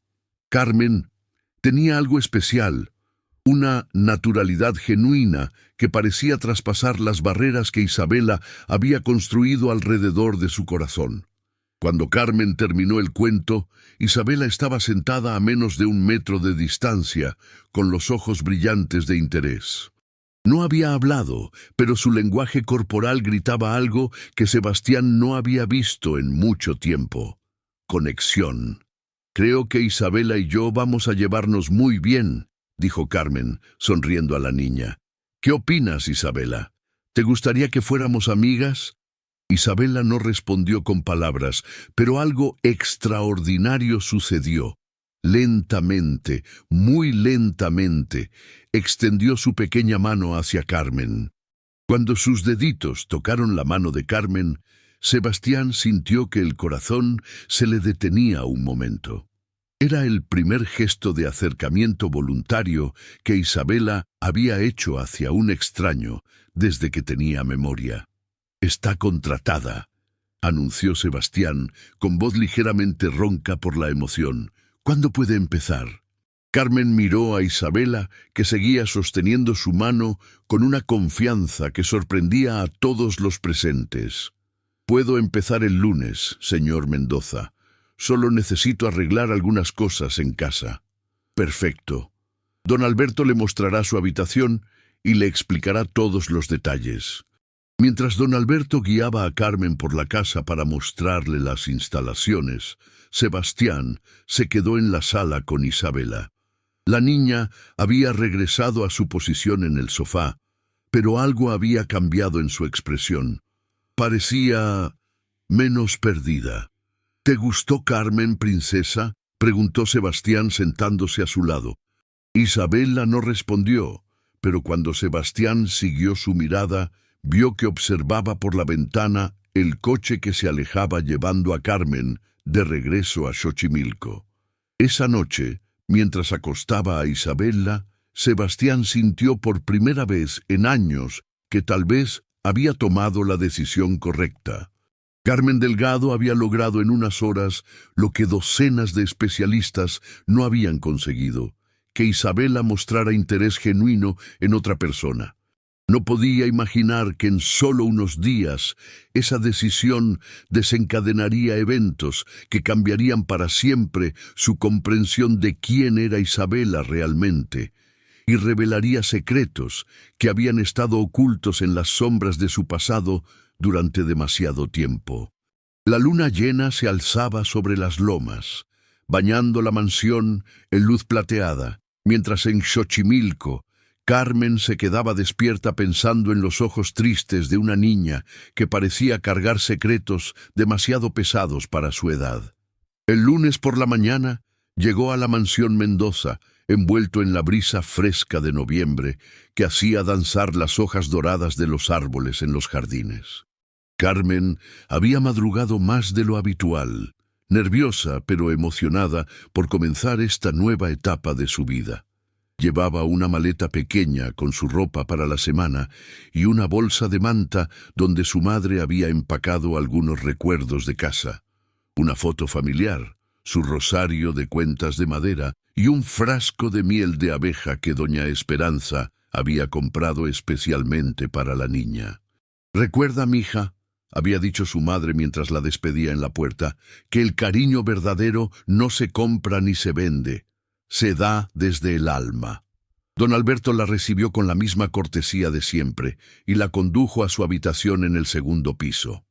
Carmen tenía algo especial, una naturalidad genuina que parecía traspasar las barreras que Isabela había construido alrededor de su corazón. Cuando Carmen terminó el cuento, Isabela estaba sentada a menos de 1 metro de distancia, con los ojos brillantes de interés. No había hablado, pero su lenguaje corporal gritaba algo que Sebastián no había visto en mucho tiempo: conexión. «Creo que Isabela y yo vamos a llevarnos muy bien», dijo Carmen, sonriendo a la niña. «¿Qué opinas, Isabela? ¿Te gustaría que fuéramos amigas?» Isabela no respondió con palabras, pero algo extraordinario sucedió. Lentamente, muy lentamente, extendió su pequeña mano hacia Carmen. Cuando sus deditos tocaron la mano de Carmen, Sebastián sintió que el corazón se le detenía un momento. Era el primer gesto de acercamiento voluntario que Isabela había hecho hacia un extraño desde que tenía memoria. «Está contratada», anunció Sebastián, con voz ligeramente ronca por la emoción. «¿Cuándo puede empezar?» Carmen miró a Isabela, que seguía sosteniendo su mano con una confianza que sorprendía a todos los presentes. «Puedo empezar el lunes, señor Mendoza. Solo necesito arreglar algunas cosas en casa». «Perfecto. Don Alberto le mostrará su habitación y le explicará todos los detalles». Mientras don Alberto guiaba a Carmen por la casa para mostrarle las instalaciones, Sebastián se quedó en la sala con Isabela. La niña había regresado a su posición en el sofá, pero algo había cambiado en su expresión. Parecía menos perdida. «¿Te gustó Carmen, princesa?», preguntó Sebastián sentándose a su lado. Isabela no respondió, pero cuando Sebastián siguió su mirada, vio que observaba por la ventana el coche que se alejaba llevando a Carmen de regreso a Xochimilco. Esa noche, mientras acostaba a Isabela, Sebastián sintió por primera vez en años que tal vez había tomado la decisión correcta. Carmen Delgado había logrado en unas horas lo que docenas de especialistas no habían conseguido: que Isabela mostrara interés genuino en otra persona. No podía imaginar que en solo unos días esa decisión desencadenaría eventos que cambiarían para siempre su comprensión de quién era Isabela realmente, y revelaría secretos que habían estado ocultos en las sombras de su pasado durante demasiado tiempo. La luna llena se alzaba sobre las lomas, bañando la mansión en luz plateada, mientras en Xochimilco Carmen se quedaba despierta pensando en los ojos tristes de una niña que parecía cargar secretos demasiado pesados para su edad. El lunes por la mañana llegó a la mansión Mendoza, envuelto en la brisa fresca de noviembre que hacía danzar las hojas doradas de los árboles en los jardines. Carmen había madrugado más de lo habitual, nerviosa pero emocionada por comenzar esta nueva etapa de su vida. Llevaba una maleta pequeña con su ropa para la semana y una bolsa de manta donde su madre había empacado algunos recuerdos de casa: una foto familiar, su rosario de cuentas de madera y un frasco de miel de abeja que doña Esperanza había comprado especialmente para la niña. «Recuerda, mija», había dicho su madre mientras la despedía en la puerta, «que el cariño verdadero no se compra ni se vende, se da desde el alma». Don Alberto la recibió con la misma cortesía de siempre y la condujo a su habitación en el segundo piso.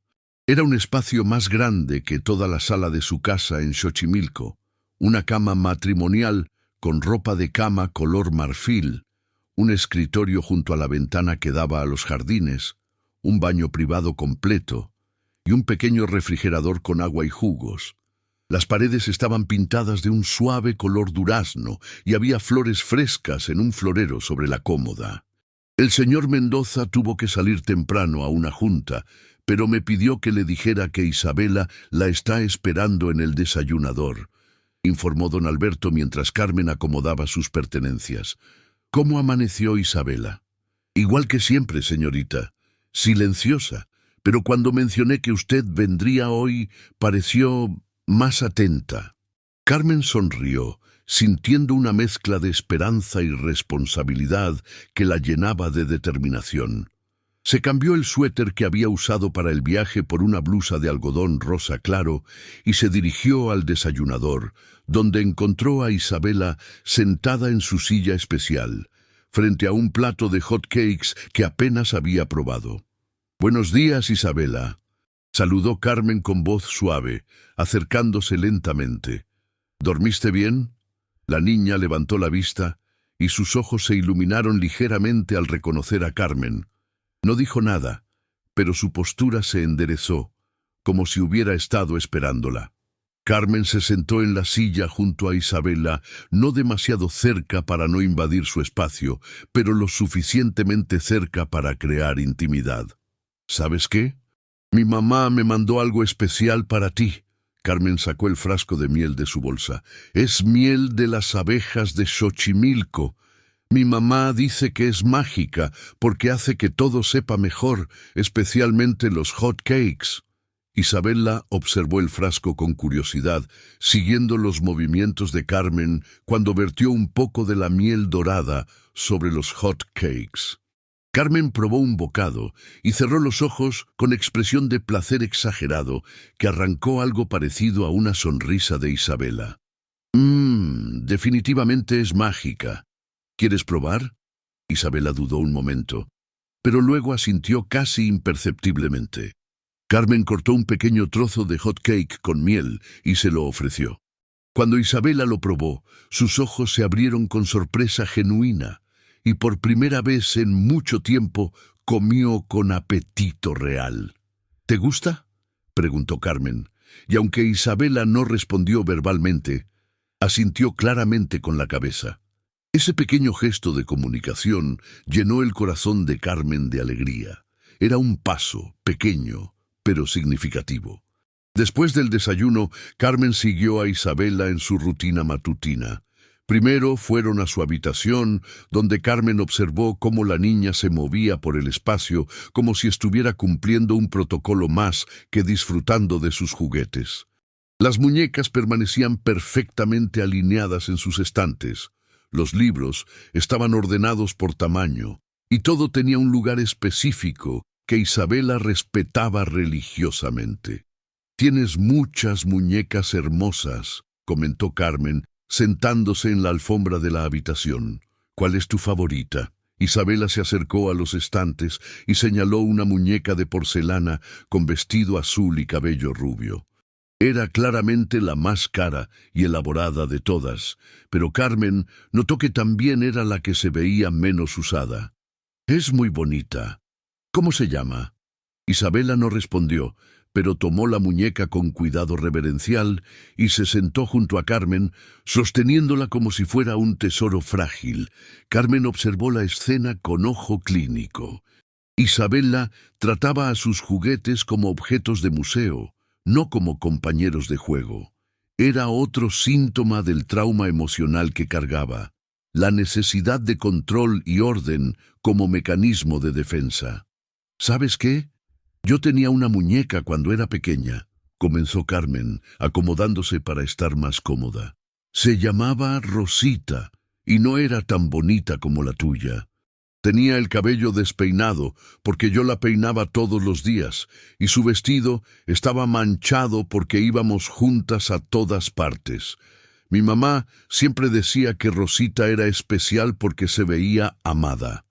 Era un espacio más grande que toda la sala de su casa en Xochimilco, una cama matrimonial con ropa de cama color marfil, un escritorio junto a la ventana que daba a los jardines, un baño privado completo y un pequeño refrigerador con agua y jugos. Las paredes estaban pintadas de un suave color durazno y había flores frescas en un florero sobre la cómoda. El señor Mendoza tuvo que salir temprano a una junta, pero me pidió que le dijera que Isabela la está esperando en el desayunador, informó don Alberto mientras Carmen acomodaba sus pertenencias. ¿Cómo amaneció Isabela? Igual que siempre, señorita, silenciosa, pero cuando mencioné que usted vendría hoy, pareció más atenta. Carmen sonrió, sintiendo una mezcla de esperanza y responsabilidad que la llenaba de determinación. Se cambió el suéter que había usado para el viaje por una blusa de algodón rosa claro y se dirigió al desayunador, donde encontró a Isabela sentada en su silla especial, frente a un plato de hot cakes que apenas había probado. «Buenos días, Isabela», saludó Carmen con voz suave, acercándose lentamente. «¿Dormiste bien?» La niña levantó la vista y sus ojos se iluminaron ligeramente al reconocer a Carmen. No dijo nada, pero su postura se enderezó, como si hubiera estado esperándola. Carmen se sentó en la silla junto a Isabela, no demasiado cerca para no invadir su espacio, pero lo suficientemente cerca para crear intimidad. «¿Sabes qué? Mi mamá me mandó algo especial para ti». Carmen sacó el frasco de miel de su bolsa. «Es miel de las abejas de Xochimilco. Mi mamá dice que es mágica porque hace que todo sepa mejor, especialmente los hot cakes». Isabela observó el frasco con curiosidad, siguiendo los movimientos de Carmen cuando vertió un poco de la miel dorada sobre los hot cakes. Carmen probó un bocado y cerró los ojos con expresión de placer exagerado que arrancó algo parecido a una sonrisa de Isabela. Definitivamente es mágica. ¿Quieres probar?» Isabela dudó un momento, pero luego asintió casi imperceptiblemente. Carmen cortó un pequeño trozo de hot cake con miel y se lo ofreció. Cuando Isabela lo probó, sus ojos se abrieron con sorpresa genuina, y por primera vez en mucho tiempo comió con apetito real. «¿Te gusta?», preguntó Carmen, y aunque Isabela no respondió verbalmente, asintió claramente con la cabeza. Ese pequeño gesto de comunicación llenó el corazón de Carmen de alegría. Era un paso, pequeño, pero significativo. Después del desayuno, Carmen siguió a Isabela en su rutina matutina. Primero fueron a su habitación, donde Carmen observó cómo la niña se movía por el espacio como si estuviera cumpliendo un protocolo más que disfrutando de sus juguetes. Las muñecas permanecían perfectamente alineadas en sus estantes. Los libros estaban ordenados por tamaño, y todo tenía un lugar específico que Isabela respetaba religiosamente. «Tienes muchas muñecas hermosas», comentó Carmen, sentándose en la alfombra de la habitación. «¿Cuál es tu favorita?» Isabela se acercó a los estantes y señaló una muñeca de porcelana con vestido azul y cabello rubio. Era claramente la más cara y elaborada de todas, pero Carmen notó que también era la que se veía menos usada. «Es muy bonita. ¿Cómo se llama?» Isabela no respondió, pero tomó la muñeca con cuidado reverencial y se sentó junto a Carmen, sosteniéndola como si fuera un tesoro frágil. Carmen observó la escena con ojo clínico. Isabela trataba a sus juguetes como objetos de museo, no como compañeros de juego. Era otro síntoma del trauma emocional que cargaba, la necesidad de control y orden como mecanismo de defensa. «¿Sabes qué? Yo tenía una muñeca cuando era pequeña», comenzó Carmen, acomodándose para estar más cómoda. «Se llamaba Rosita y no era tan bonita como la tuya. Tenía el cabello despeinado porque yo la peinaba todos los días y su vestido estaba manchado porque íbamos juntas a todas partes. Mi mamá siempre decía que Rosita era especial porque se veía amada.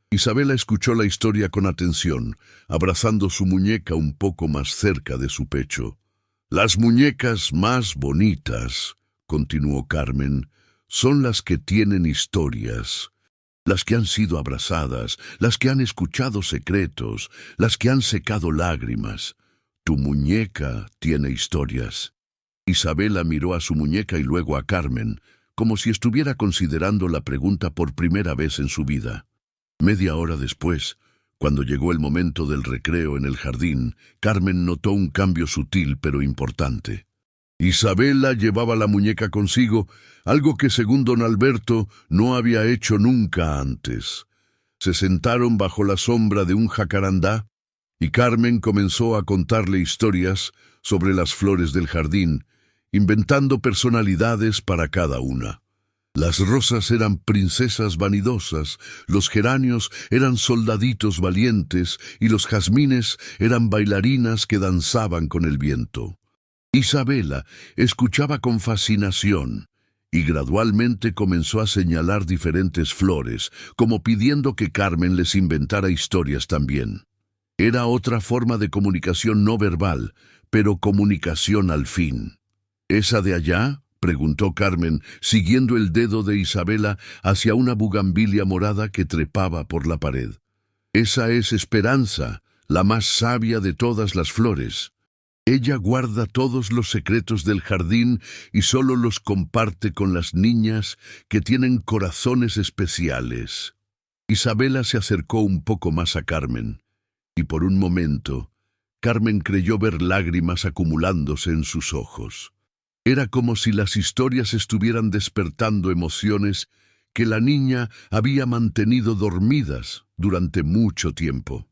Isabela escuchó la historia con atención, abrazando su muñeca un poco más cerca de su pecho. Las muñecas más bonitas, continuó Carmen, son las que tienen historias. Las que han sido abrazadas, las que han escuchado secretos, las que han secado lágrimas. Tu muñeca tiene historias. Isabela miró a su muñeca y luego a Carmen, como si estuviera considerando la pregunta por primera vez en su vida. Media hora después, cuando llegó el momento del recreo en el jardín, Carmen notó un cambio sutil pero importante. Isabela llevaba la muñeca consigo, algo que según don Alberto no había hecho nunca antes. Se sentaron bajo la sombra de un jacarandá y Carmen comenzó a contarle historias sobre las flores del jardín, inventando personalidades para cada una. Las rosas eran princesas vanidosas, los geranios eran soldaditos valientes y los jazmines eran bailarinas que danzaban con el viento. Isabela escuchaba con fascinación y gradualmente comenzó a señalar diferentes flores, como pidiendo que Carmen les inventara historias también. Era otra forma de comunicación no verbal, pero comunicación al fin. ¿Esa de allá?, preguntó Carmen, siguiendo el dedo de Isabela hacia una bugambilia morada que trepaba por la pared. Esa es Esperanza, la más sabia de todas las flores. Ella guarda todos los secretos del jardín y solo los comparte con las niñas que tienen corazones especiales. Isabela se acercó un poco más a Carmen, y por un momento, Carmen creyó ver lágrimas acumulándose en sus ojos. Era como si las historias estuvieran despertando emociones que la niña había mantenido dormidas durante mucho tiempo.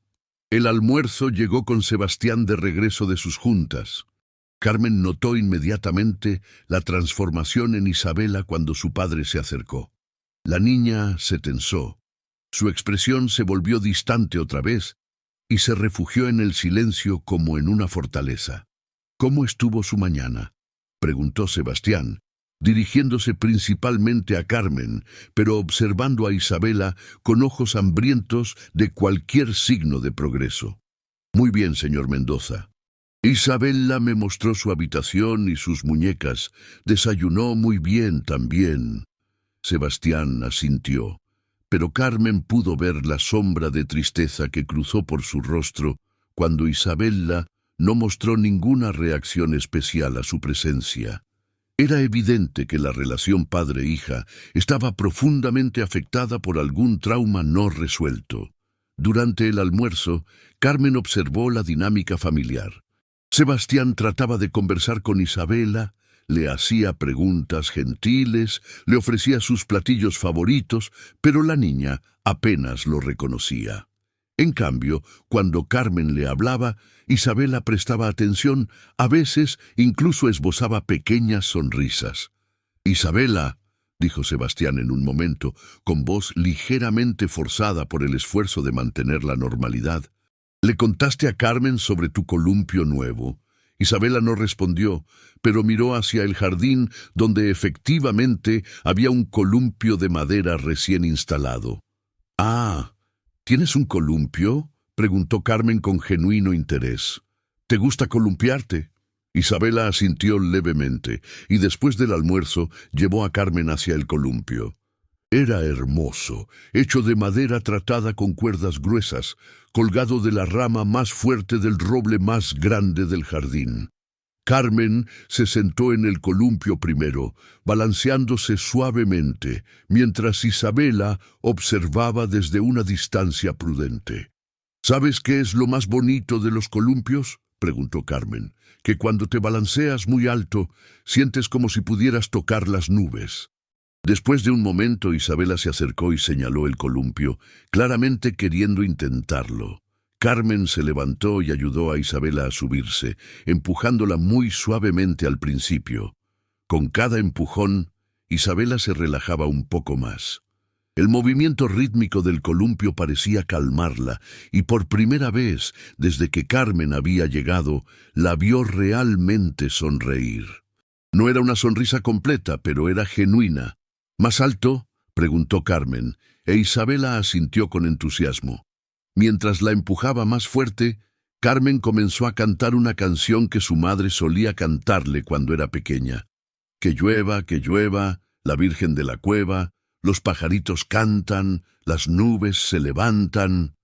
El almuerzo llegó con Sebastián de regreso de sus juntas. Carmen notó inmediatamente la transformación en Isabela cuando su padre se acercó. La niña se tensó. Su expresión se volvió distante otra vez y se refugió en el silencio como en una fortaleza. ¿Cómo estuvo su mañana?, preguntó Sebastián, dirigiéndose principalmente a Carmen, pero observando a Isabela con ojos hambrientos de cualquier signo de progreso. Muy bien, señor Mendoza. Isabela me mostró su habitación y sus muñecas. Desayunó muy bien también. Sebastián asintió, pero Carmen pudo ver la sombra de tristeza que cruzó por su rostro cuando Isabela no mostró ninguna reacción especial a su presencia. Era evidente que la relación padre-hija estaba profundamente afectada por algún trauma no resuelto. Durante el almuerzo, Carmen observó la dinámica familiar. Sebastián trataba de conversar con Isabela, le hacía preguntas gentiles, le ofrecía sus platillos favoritos, pero la niña apenas lo reconocía. En cambio, cuando Carmen le hablaba, Isabela prestaba atención, a veces incluso esbozaba pequeñas sonrisas. «Isabela», dijo Sebastián en un momento, con voz ligeramente forzada por el esfuerzo de mantener la normalidad, «¿le contaste a Carmen sobre tu columpio nuevo?» Isabela no respondió, pero miró hacia el jardín donde efectivamente había un columpio de madera recién instalado. «Ah, ¿tienes un columpio?», preguntó Carmen con genuino interés. «¿Te gusta columpiarte?». Isabela asintió levemente, y después del almuerzo llevó a Carmen hacia el columpio. Era hermoso, hecho de madera tratada con cuerdas gruesas, colgado de la rama más fuerte del roble más grande del jardín. Carmen se sentó en el columpio primero, balanceándose suavemente, mientras Isabela observaba desde una distancia prudente. «¿Sabes qué es lo más bonito de los columpios?», preguntó Carmen. «Que cuando te balanceas muy alto, sientes como si pudieras tocar las nubes». Después de un momento, Isabela se acercó y señaló el columpio, claramente queriendo intentarlo. Carmen se levantó y ayudó a Isabela a subirse, empujándola muy suavemente al principio. Con cada empujón, Isabela se relajaba un poco más. El movimiento rítmico del columpio parecía calmarla, y por primera vez, desde que Carmen había llegado, la vio realmente sonreír. No era una sonrisa completa, pero era genuina. ¿Más alto?, preguntó Carmen, e Isabela asintió con entusiasmo. Mientras la empujaba más fuerte, Carmen comenzó a cantar una canción que su madre solía cantarle cuando era pequeña. Que llueva, la Virgen de la Cueva, los pajaritos cantan, las nubes se levantan.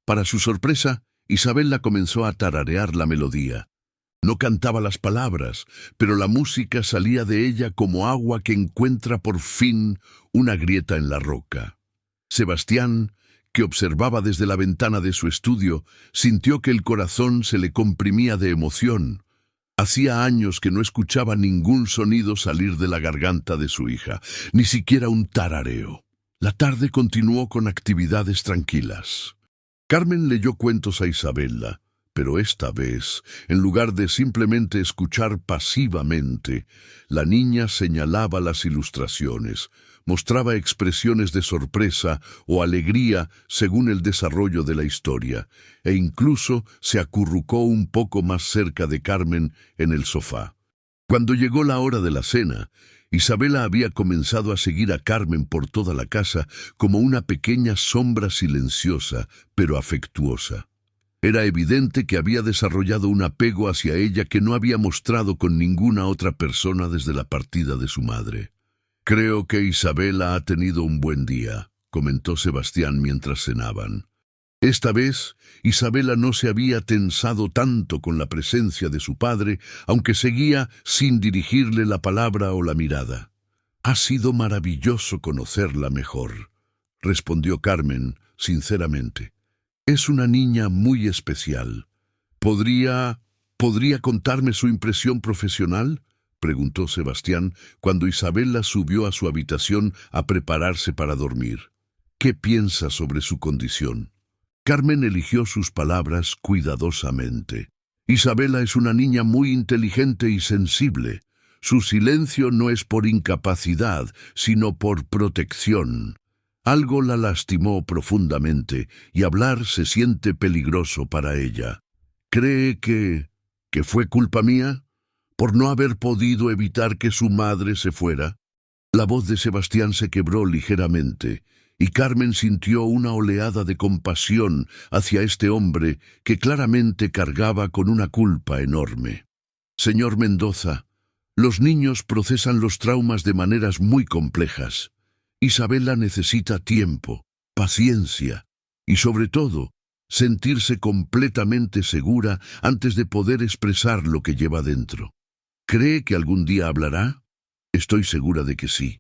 Para su sorpresa, Isabela comenzó a tararear la melodía. No cantaba las palabras, pero la música salía de ella como agua que encuentra por fin una grieta en la roca. Sebastián, que observaba desde la ventana de su estudio, sintió que el corazón se le comprimía de emoción. Hacía años que no escuchaba ningún sonido salir de la garganta de su hija, ni siquiera un tarareo. La tarde continuó con actividades tranquilas. Carmen leyó cuentos a Isabela, pero esta vez, en lugar de simplemente escuchar pasivamente, la niña señalaba las ilustraciones, mostraba expresiones de sorpresa o alegría según el desarrollo de la historia, e incluso se acurrucó un poco más cerca de Carmen en el sofá. Cuando llegó la hora de la cena, Isabela había comenzado a seguir a Carmen por toda la casa como una pequeña sombra silenciosa, pero afectuosa. Era evidente que había desarrollado un apego hacia ella que no había mostrado con ninguna otra persona desde la partida de su madre. «Creo que Isabela ha tenido un buen día», comentó Sebastián mientras cenaban. Esta vez, Isabela no se había tensado tanto con la presencia de su padre, aunque seguía sin dirigirle la palabra o la mirada. «Ha sido maravilloso conocerla mejor», respondió Carmen, sinceramente. «Es una niña muy especial. ¿Podría contarme su impresión profesional?», preguntó Sebastián cuando Isabela subió a su habitación a prepararse para dormir. «¿Qué piensa sobre su condición?». Carmen eligió sus palabras cuidadosamente. «Isabela es una niña muy inteligente y sensible. Su silencio no es por incapacidad, sino por protección. Algo la lastimó profundamente y hablar se siente peligroso para ella. ¿Cree que fue culpa mía por no haber podido evitar que su madre se fuera?». La voz de Sebastián se quebró ligeramente, y Carmen sintió una oleada de compasión hacia este hombre que claramente cargaba con una culpa enorme. «Señor Mendoza, los niños procesan los traumas de maneras muy complejas. Isabela necesita tiempo, paciencia y, sobre todo, sentirse completamente segura antes de poder expresar lo que lleva dentro. ¿Cree que algún día hablará? Estoy segura de que sí.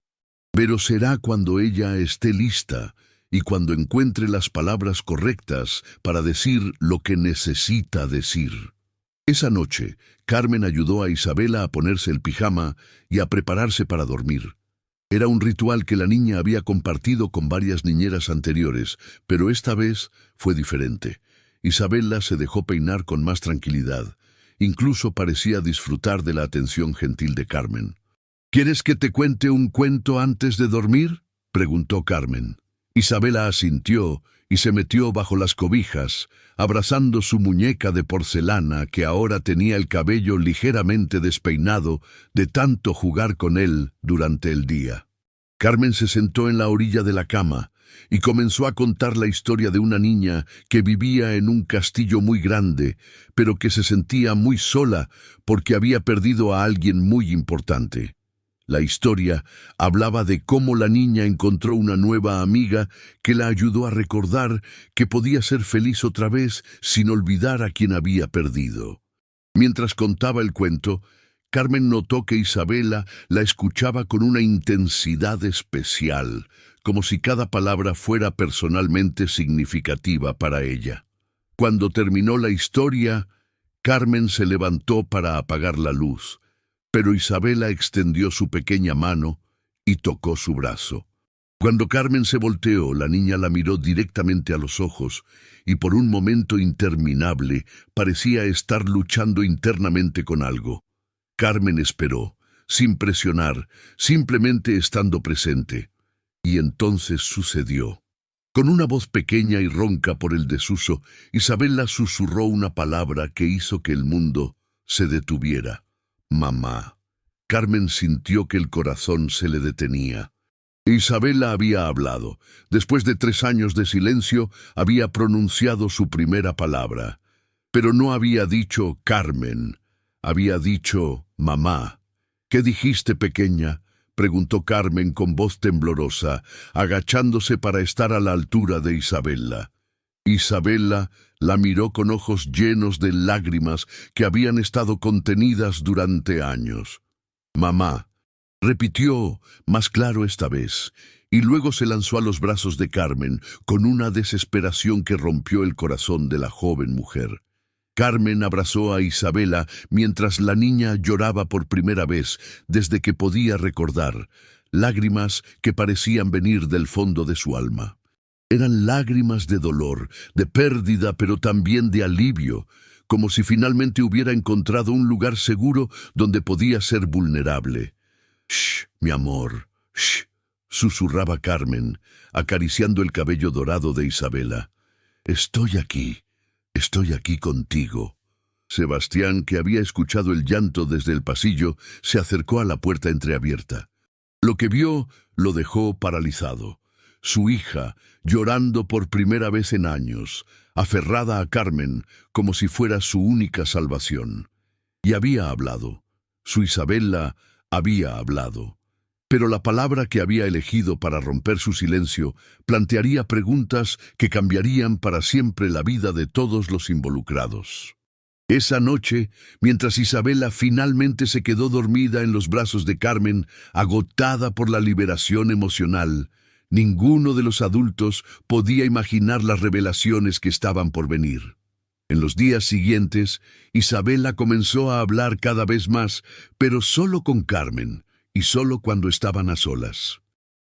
Pero será cuando ella esté lista y cuando encuentre las palabras correctas para decir lo que necesita decir». Esa noche, Carmen ayudó a Isabela a ponerse el pijama y a prepararse para dormir. Era un ritual que la niña había compartido con varias niñeras anteriores, pero esta vez fue diferente. Isabela se dejó peinar con más tranquilidad. Incluso parecía disfrutar de la atención gentil de Carmen. «¿Quieres que te cuente un cuento antes de dormir?», preguntó Carmen. Isabela asintió y se metió bajo las cobijas, abrazando su muñeca de porcelana que ahora tenía el cabello ligeramente despeinado de tanto jugar con él durante el día. Carmen se sentó en la orilla de la cama y comenzó a contar la historia de una niña que vivía en un castillo muy grande, pero que se sentía muy sola porque había perdido a alguien muy importante. La historia hablaba de cómo la niña encontró una nueva amiga que la ayudó a recordar que podía ser feliz otra vez sin olvidar a quien había perdido. Mientras contaba el cuento, Carmen notó que Isabela la escuchaba con una intensidad especial, como si cada palabra fuera personalmente significativa para ella. Cuando terminó la historia, Carmen se levantó para apagar la luz, pero Isabela extendió su pequeña mano y tocó su brazo. Cuando Carmen se volteó, la niña la miró directamente a los ojos y por un momento interminable parecía estar luchando internamente con algo. Carmen esperó, sin presionar, simplemente estando presente. Y entonces sucedió. Con una voz pequeña y ronca por el desuso, Isabela susurró una palabra que hizo que el mundo se detuviera. «Mamá». Carmen sintió que el corazón se le detenía. Isabela había hablado. Después de 3 años de silencio, había pronunciado su primera palabra. Pero no había dicho Carmen, había dicho mamá. ¿Qué dijiste, pequeña?, preguntó Carmen con voz temblorosa, agachándose para estar a la altura de Isabela. Isabela la miró con ojos llenos de lágrimas que habían estado contenidas durante años. Mamá, repitió más claro esta vez, y luego se lanzó a los brazos de Carmen con una desesperación que rompió el corazón de la joven mujer. Carmen abrazó a Isabela mientras la niña lloraba por primera vez desde que podía recordar, lágrimas que parecían venir del fondo de su alma. Eran lágrimas de dolor, de pérdida, pero también de alivio, como si finalmente hubiera encontrado un lugar seguro donde podía ser vulnerable. «Shh, mi amor, shh», susurraba Carmen, acariciando el cabello dorado de Isabela. Estoy aquí contigo». Sebastián, que había escuchado el llanto desde el pasillo, se acercó a la puerta entreabierta. Lo que vio lo dejó paralizado. Su hija, llorando por primera vez en años, aferrada a Carmen como si fuera su única salvación. Y había hablado. Su Isabela había hablado. Pero la palabra que había elegido para romper su silencio plantearía preguntas que cambiarían para siempre la vida de todos los involucrados. Esa noche, mientras Isabela finalmente se quedó dormida en los brazos de Carmen, agotada por la liberación emocional, ninguno de los adultos podía imaginar las revelaciones que estaban por venir. En los días siguientes, Isabela comenzó a hablar cada vez más, pero solo con Carmen, y solo cuando estaban a solas.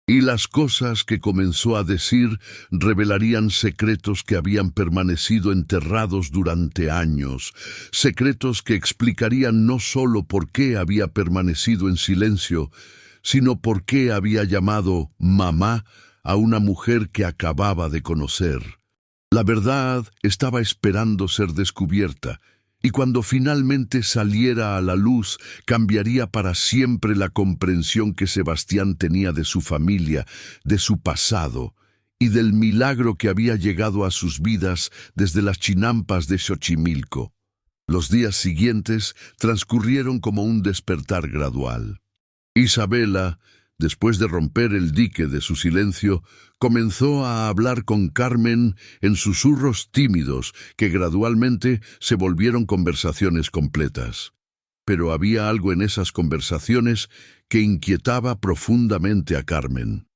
Y las cosas que comenzó a decir revelarían secretos que habían permanecido enterrados durante años, secretos que explicarían no solo por qué había permanecido en silencio, sino por qué había llamado mamá a una mujer que acababa de conocer. La verdad estaba esperando ser descubierta, y cuando finalmente saliera a la luz, cambiaría para siempre la comprensión que Sebastián tenía de su familia, de su pasado, y del milagro que había llegado a sus vidas desde las chinampas de Xochimilco. Los días siguientes transcurrieron como un despertar gradual. Isabela, después de romper el dique de su silencio, comenzó a hablar con Carmen en susurros tímidos que gradualmente se volvieron conversaciones completas. Pero había algo en esas conversaciones que inquietaba profundamente a Carmen.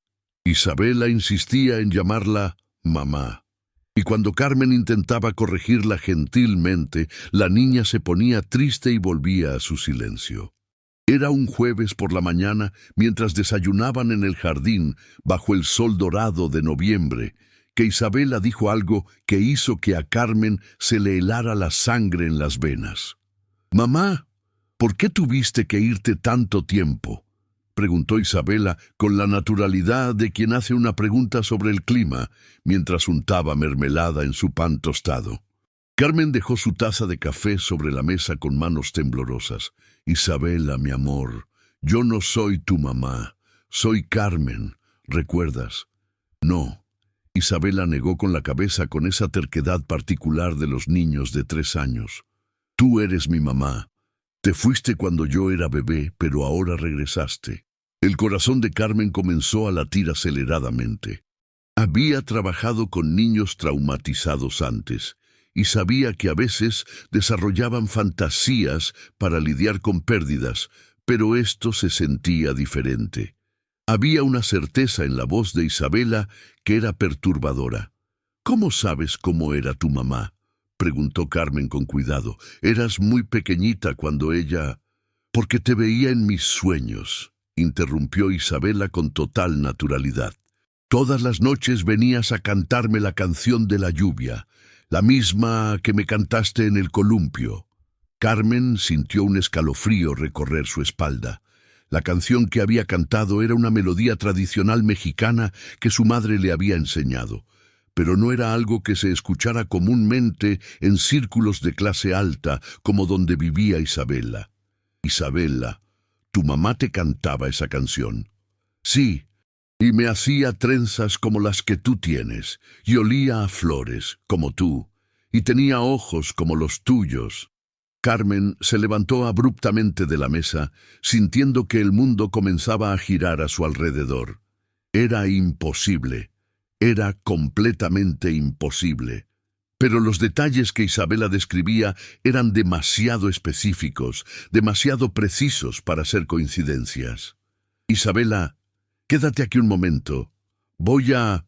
Isabela insistía en llamarla mamá. Y cuando Carmen intentaba corregirla gentilmente, la niña se ponía triste y volvía a su silencio. Era un jueves por la mañana, mientras desayunaban en el jardín, bajo el sol dorado de noviembre, que Isabela dijo algo que hizo que a Carmen se le helara la sangre en las venas. «Mamá, ¿por qué tuviste que irte tanto tiempo?», preguntó Isabela con la naturalidad de quien hace una pregunta sobre el clima, mientras untaba mermelada en su pan tostado. Carmen dejó su taza de café sobre la mesa con manos temblorosas. «Isabela, mi amor, yo no soy tu mamá, soy Carmen, ¿recuerdas?». «No». Isabela negó con la cabeza con esa terquedad particular de los niños de 3 años. «Tú eres mi mamá. Te fuiste cuando yo era bebé, pero ahora regresaste». El corazón de Carmen comenzó a latir aceleradamente. Había trabajado con niños traumatizados antes, y sabía que a veces desarrollaban fantasías para lidiar con pérdidas, pero esto se sentía diferente. Había una certeza en la voz de Isabela que era perturbadora. «¿Cómo sabes cómo era tu mamá?», preguntó Carmen con cuidado. «Eras muy pequeñita cuando ella...». «Porque te veía en mis sueños», interrumpió Isabela con total naturalidad. «Todas las noches venías a cantarme la canción de la lluvia, la misma que me cantaste en el columpio». Carmen sintió un escalofrío recorrer su espalda. La canción que había cantado era una melodía tradicional mexicana que su madre le había enseñado, pero no era algo que se escuchara comúnmente en círculos de clase alta como donde vivía Isabela. «Isabela, Tu mamá te cantaba esa canción. Sí, y me hacía trenzas como las que tú tienes, y olía a flores, como tú, y tenía ojos como los tuyos. Carmen se levantó abruptamente de la mesa, sintiendo que el mundo comenzaba a girar a su alrededor. Era imposible. Era completamente imposible. Pero los detalles que Isabela describía eran demasiado específicos, demasiado precisos para ser coincidencias. Isabela, quédate aquí un momento. Voy a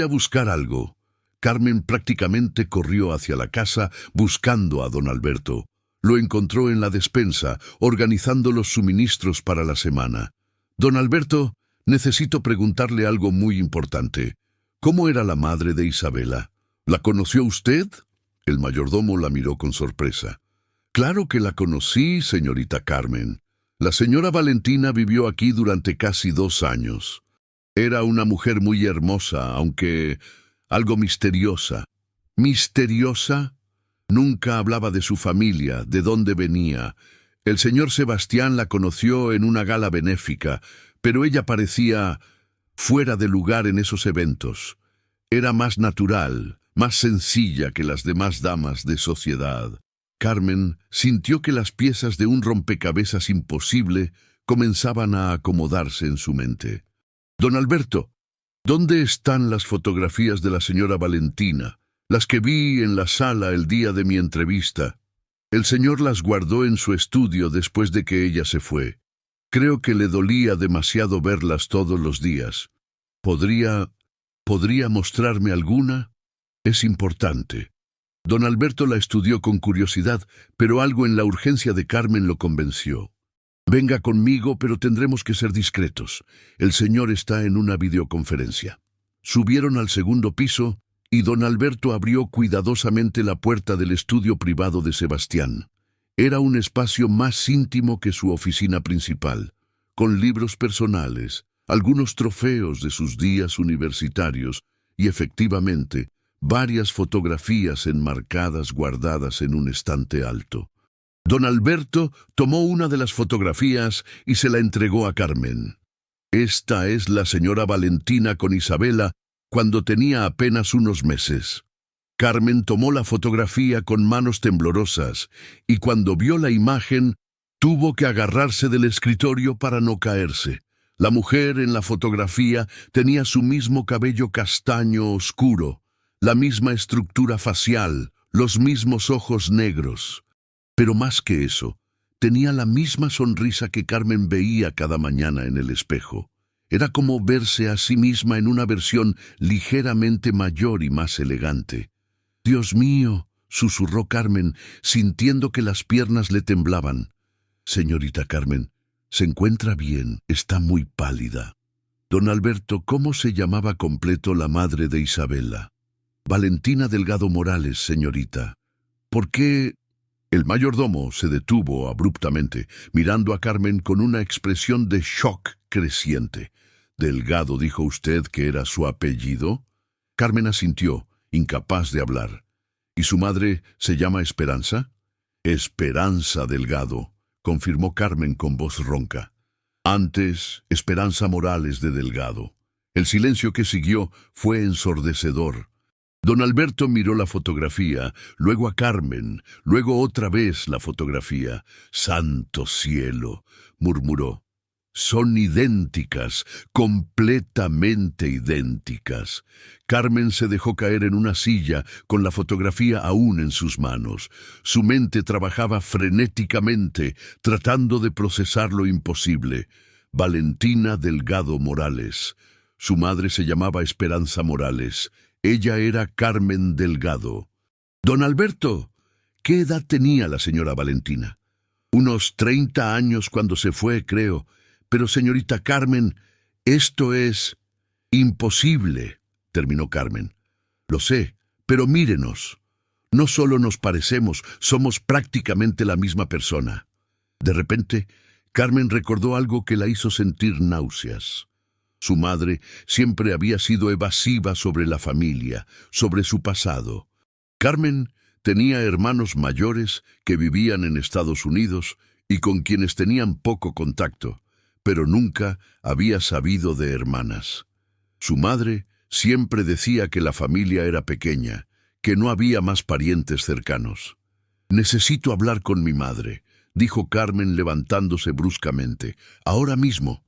buscar algo. Carmen prácticamente corrió hacia la casa buscando a don Alberto. Lo encontró en la despensa, organizando los suministros para la semana. Don Alberto, necesito preguntarle algo muy importante. ¿Cómo era la madre de Isabela? ¿La conoció usted? El mayordomo la miró con sorpresa. Claro que la conocí, señorita Carmen. La señora Valentina vivió aquí durante casi 2 años. Era una mujer muy hermosa, aunque algo misteriosa. ¿Misteriosa? Nunca hablaba de su familia, de dónde venía. El señor Sebastián la conoció en una gala benéfica, pero ella parecía fuera de lugar en esos eventos. Era más natural, más sencilla que las demás damas de sociedad. Carmen sintió que las piezas de un rompecabezas imposible comenzaban a acomodarse en su mente. Don Alberto, ¿dónde están las fotografías de la señora Valentina? Las que vi en la sala el día de mi entrevista. El señor las guardó en su estudio después de que ella se fue. Creo que le dolía demasiado verlas todos los días. ¿Podría mostrarme alguna? Es importante. Don Alberto la estudió con curiosidad, pero algo en la urgencia de Carmen lo convenció. Venga conmigo, pero tendremos que ser discretos. El señor está en una videoconferencia. Subieron al segundo piso y don Alberto abrió cuidadosamente la puerta del estudio privado de Sebastián. Era un espacio más íntimo que su oficina principal, con libros personales, algunos trofeos de sus días universitarios y, efectivamente, varias fotografías enmarcadas guardadas en un estante alto. Don Alberto tomó una de las fotografías y se la entregó a Carmen. Esta es la señora Valentina con Isabela cuando tenía apenas unos meses. Carmen tomó la fotografía con manos temblorosas y cuando vio la imagen tuvo que agarrarse del escritorio para no caerse. La mujer en la fotografía tenía su mismo cabello castaño oscuro, la misma estructura facial, los mismos ojos negros. Pero más que eso, tenía la misma sonrisa que Carmen veía cada mañana en el espejo. Era como verse a sí misma en una versión ligeramente mayor y más elegante. «Dios mío», susurró Carmen, sintiendo que las piernas le temblaban. «Señorita Carmen, se encuentra bien, está muy pálida». Don Alberto, ¿cómo se llamaba completo la madre de Isabela? «Valentina Delgado Morales, señorita». «¿Por qué...?» El mayordomo se detuvo abruptamente, mirando a Carmen con una expresión de shock creciente. «Delgado, ¿dijo usted que era su apellido?» Carmen asintió, incapaz de hablar. «¿Y su madre se llama Esperanza?» «Esperanza Delgado», confirmó Carmen con voz ronca. Antes, Esperanza Morales de Delgado. El silencio que siguió fue ensordecedor. Don Alberto miró la fotografía, luego a Carmen, luego otra vez la fotografía. «Santo cielo», murmuró. «Son idénticas, completamente idénticas». Carmen se dejó caer en una silla con la fotografía aún en sus manos. Su mente trabajaba frenéticamente, tratando de procesar lo imposible. Valentina Delgado Morales. Su madre se llamaba Esperanza Morales. Ella era Carmen Delgado. «Don Alberto, ¿qué edad tenía la señora Valentina?» «Unos 30 años cuando se fue, creo. Pero, señorita Carmen, esto es imposible», terminó Carmen. «Lo sé, pero mírenos. No solo nos parecemos, somos prácticamente la misma persona». De repente, Carmen recordó algo que la hizo sentir náuseas. Su madre siempre había sido evasiva sobre la familia, sobre su pasado. Carmen tenía hermanos mayores que vivían en Estados Unidos y con quienes tenían poco contacto, pero nunca había sabido de hermanas. Su madre siempre decía que la familia era pequeña, que no había más parientes cercanos. «Necesito hablar con mi madre», dijo Carmen levantándose bruscamente. «Ahora mismo».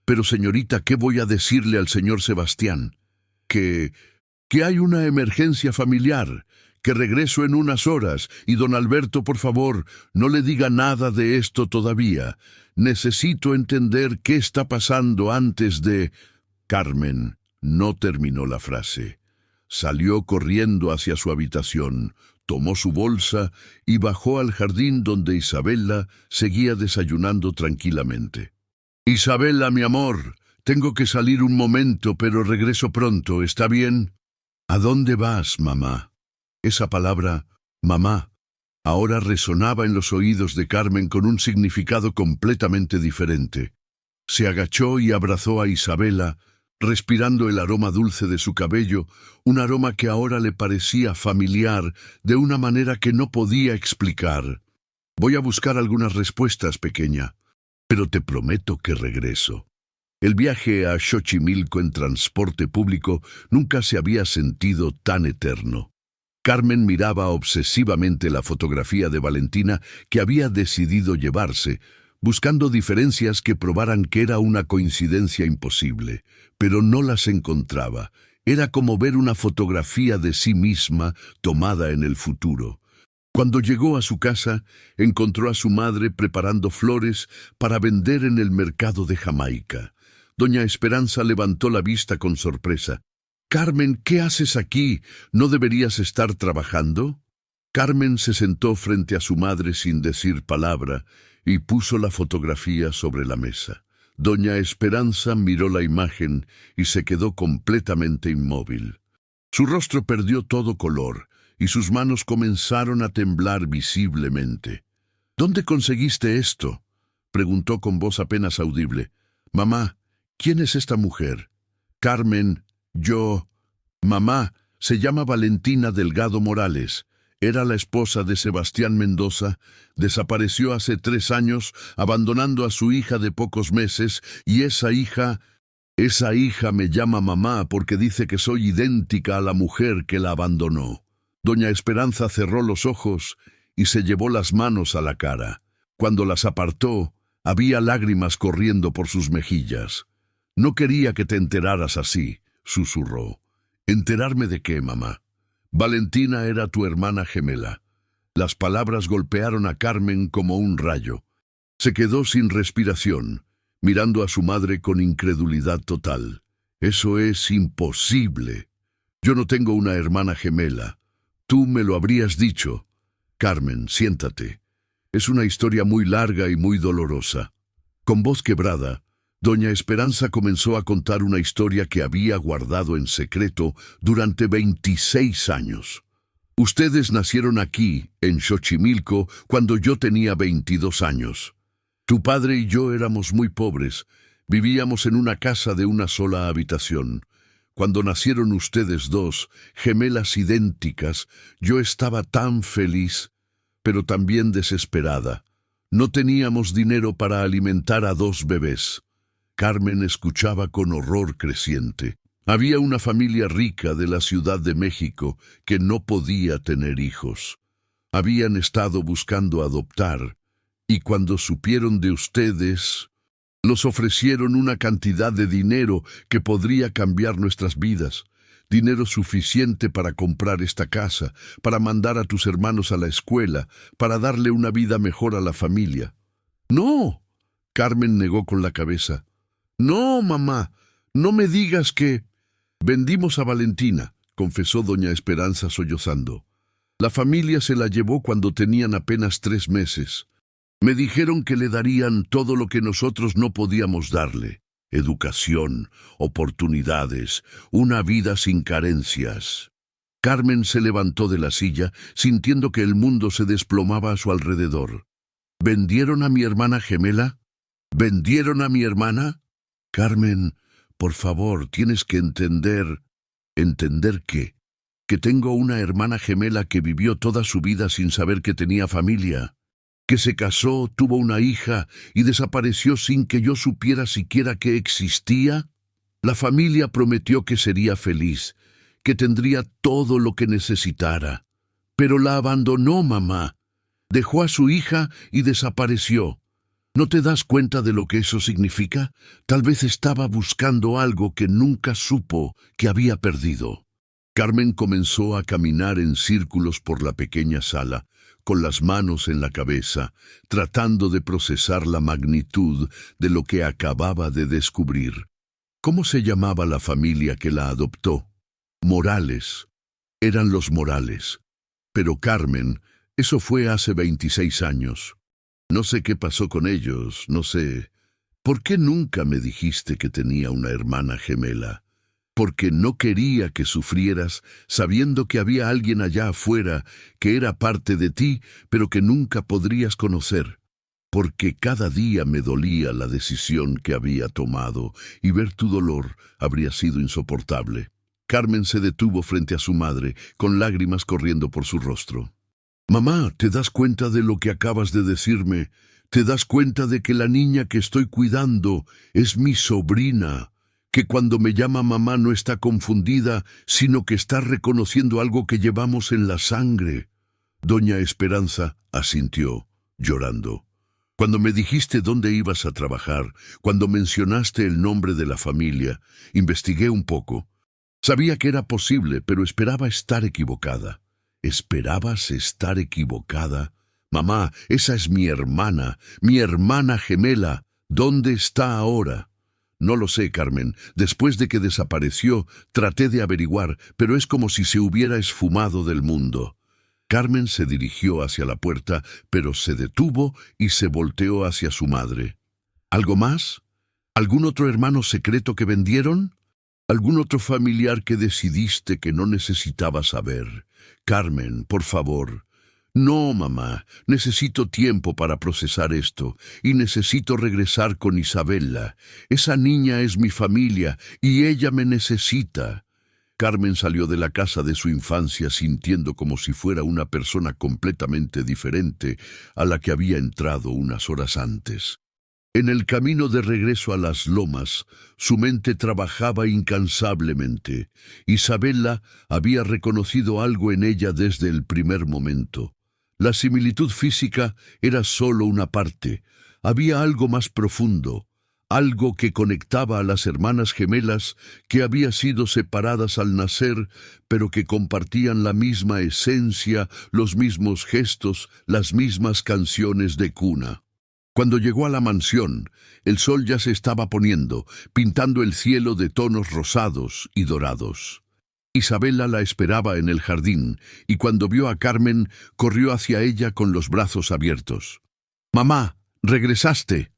«Pero señorita, ¿qué voy a decirle al señor Sebastián? Que hay una emergencia familiar, que regreso en unas horas, y don Alberto, por favor, no le diga nada de esto todavía. Necesito entender qué está pasando antes de...» Carmen no terminó la frase. Salió corriendo hacia su habitación, tomó su bolsa y bajó al jardín donde Isabela seguía desayunando tranquilamente. «Isabela, mi amor, tengo que salir un momento, pero regreso pronto, ¿está bien?» «¿A dónde vas, mamá?» Esa palabra, mamá, ahora resonaba en los oídos de Carmen con un significado completamente diferente. Se agachó y abrazó a Isabela, respirando el aroma dulce de su cabello, un aroma que ahora le parecía familiar de una manera que no podía explicar. «Voy a buscar algunas respuestas, pequeña, pero te prometo que regreso». El viaje a Xochimilco en transporte público nunca se había sentido tan eterno. Carmen miraba obsesivamente la fotografía de Valentina que había decidido llevarse, buscando diferencias que probaran que era una coincidencia imposible, pero no las encontraba. Era como ver una fotografía de sí misma tomada en el futuro. Cuando llegó a su casa, encontró a su madre preparando flores para vender en el mercado de Jamaica. Doña Esperanza levantó la vista con sorpresa. «Carmen, ¿qué haces aquí? ¿No deberías estar trabajando?» Carmen se sentó frente a su madre sin decir palabra y puso la fotografía sobre la mesa. Doña Esperanza miró la imagen y se quedó completamente inmóvil. Su rostro perdió todo color y sus manos comenzaron a temblar visiblemente. «¿Dónde conseguiste esto?», preguntó con voz apenas audible. «Mamá, ¿quién es esta mujer?» «Carmen, mamá, se llama Valentina Delgado Morales. Era la esposa de Sebastián Mendoza. Desapareció hace 3 años, abandonando a su hija de pocos meses, y esa hija me llama mamá porque dice que soy idéntica a la mujer que la abandonó». Doña Esperanza cerró los ojos y se llevó las manos a la cara. Cuando las apartó, había lágrimas corriendo por sus mejillas. «No quería que te enteraras así», susurró. «¿Enterarme de qué, mamá?» «Valentina era tu hermana gemela». Las palabras golpearon a Carmen como un rayo. Se quedó sin respiración, mirando a su madre con incredulidad total. «Eso es imposible. Yo no tengo una hermana gemela. Tú me lo habrías dicho». «Carmen, siéntate. Es una historia muy larga y muy dolorosa». Con voz quebrada, Doña Esperanza comenzó a contar una historia que había guardado en secreto durante 26 años. «Ustedes nacieron aquí, en Xochimilco, cuando yo tenía 22 años. Tu padre y yo éramos muy pobres. Vivíamos en una casa de una sola habitación. Cuando nacieron ustedes dos, gemelas idénticas, yo estaba tan feliz, pero también desesperada. No teníamos dinero para alimentar a 2 bebés». Carmen escuchaba con horror creciente. Había una familia rica de la Ciudad de México que no podía tener hijos. Habían estado buscando adoptar, y cuando supieron de ustedes, los ofrecieron una cantidad de dinero que podría cambiar nuestras vidas. Dinero suficiente para comprar esta casa, para mandar a tus hermanos a la escuela, para darle una vida mejor a la familia. «¡No!», Carmen negó con la cabeza. «No, mamá, no me digas que...» «Vendimos a Valentina», confesó doña Esperanza sollozando. «La familia se la llevó cuando tenían apenas 3 meses. Me dijeron que le darían todo lo que nosotros no podíamos darle: educación, oportunidades, una vida sin carencias». Carmen se levantó de la silla, sintiendo que el mundo se desplomaba a su alrededor. «¿Vendieron a mi hermana gemela? ¿Vendieron a mi hermana?» «Carmen, por favor, tienes que entender...» «¿Entender qué?» «Que tengo una hermana gemela que vivió toda su vida sin saber que tenía familia». que se casó, tuvo una hija y desapareció sin que yo supiera siquiera que existía? La familia prometió que sería feliz, que tendría todo lo que necesitara. Pero la abandonó, mamá. Dejó a su hija y desapareció. ¿No te das cuenta de lo que eso significa? Tal vez estaba buscando algo que nunca supo que había perdido. Carmen comenzó a caminar en círculos por la pequeña sala, con las manos en la cabeza, tratando de procesar la magnitud de lo que acababa de descubrir. ¿Cómo se llamaba la familia que la adoptó? Morales. Eran los Morales. Pero Carmen, eso fue hace 26 años. No sé qué pasó con ellos, no sé. ¿Por qué nunca me dijiste que tenía una hermana gemela? Porque no quería que sufrieras sabiendo que había alguien allá afuera que era parte de ti, pero que nunca podrías conocer. Porque cada día me dolía la decisión que había tomado y ver tu dolor habría sido insoportable. Carmen se detuvo frente a su madre, con lágrimas corriendo por su rostro. Mamá, ¿te das cuenta de lo que acabas de decirme? ¿Te das cuenta de que la niña que estoy cuidando es mi sobrina? Que cuando me llama mamá no está confundida, sino que está reconociendo algo que llevamos en la sangre. Doña Esperanza asintió, llorando. Cuando me dijiste dónde ibas a trabajar, cuando mencionaste el nombre de la familia, investigué un poco. Sabía que era posible, pero esperaba estar equivocada. ¿Esperabas estar equivocada? Mamá, esa es mi hermana gemela. ¿Dónde está ahora? No lo sé, Carmen. Después de que desapareció, traté de averiguar, pero es como si se hubiera esfumado del mundo. Carmen se dirigió hacia la puerta, pero se detuvo y se volteó hacia su madre. ¿Algo más? ¿Algún otro hermano secreto que vendieron? ¿Algún otro familiar que decidiste que no necesitaba saber? Carmen, por favor. No, mamá, necesito tiempo para procesar esto y necesito regresar con Isabella. Esa niña es mi familia y ella me necesita. Carmen salió de la casa de su infancia sintiendo como si fuera una persona completamente diferente a la que había entrado unas horas antes. En el camino de regreso a las lomas, su mente trabajaba incansablemente. Isabella había reconocido algo en ella desde el primer momento. La similitud física era solo una parte. Había algo más profundo, algo que conectaba a las hermanas gemelas que habían sido separadas al nacer, pero que compartían la misma esencia, los mismos gestos, las mismas canciones de cuna. Cuando llegó a la mansión, el sol ya se estaba poniendo, pintando el cielo de tonos rosados y dorados. Isabella la esperaba en el jardín, y cuando vio a Carmen, corrió hacia ella con los brazos abiertos. «Mamá, regresaste».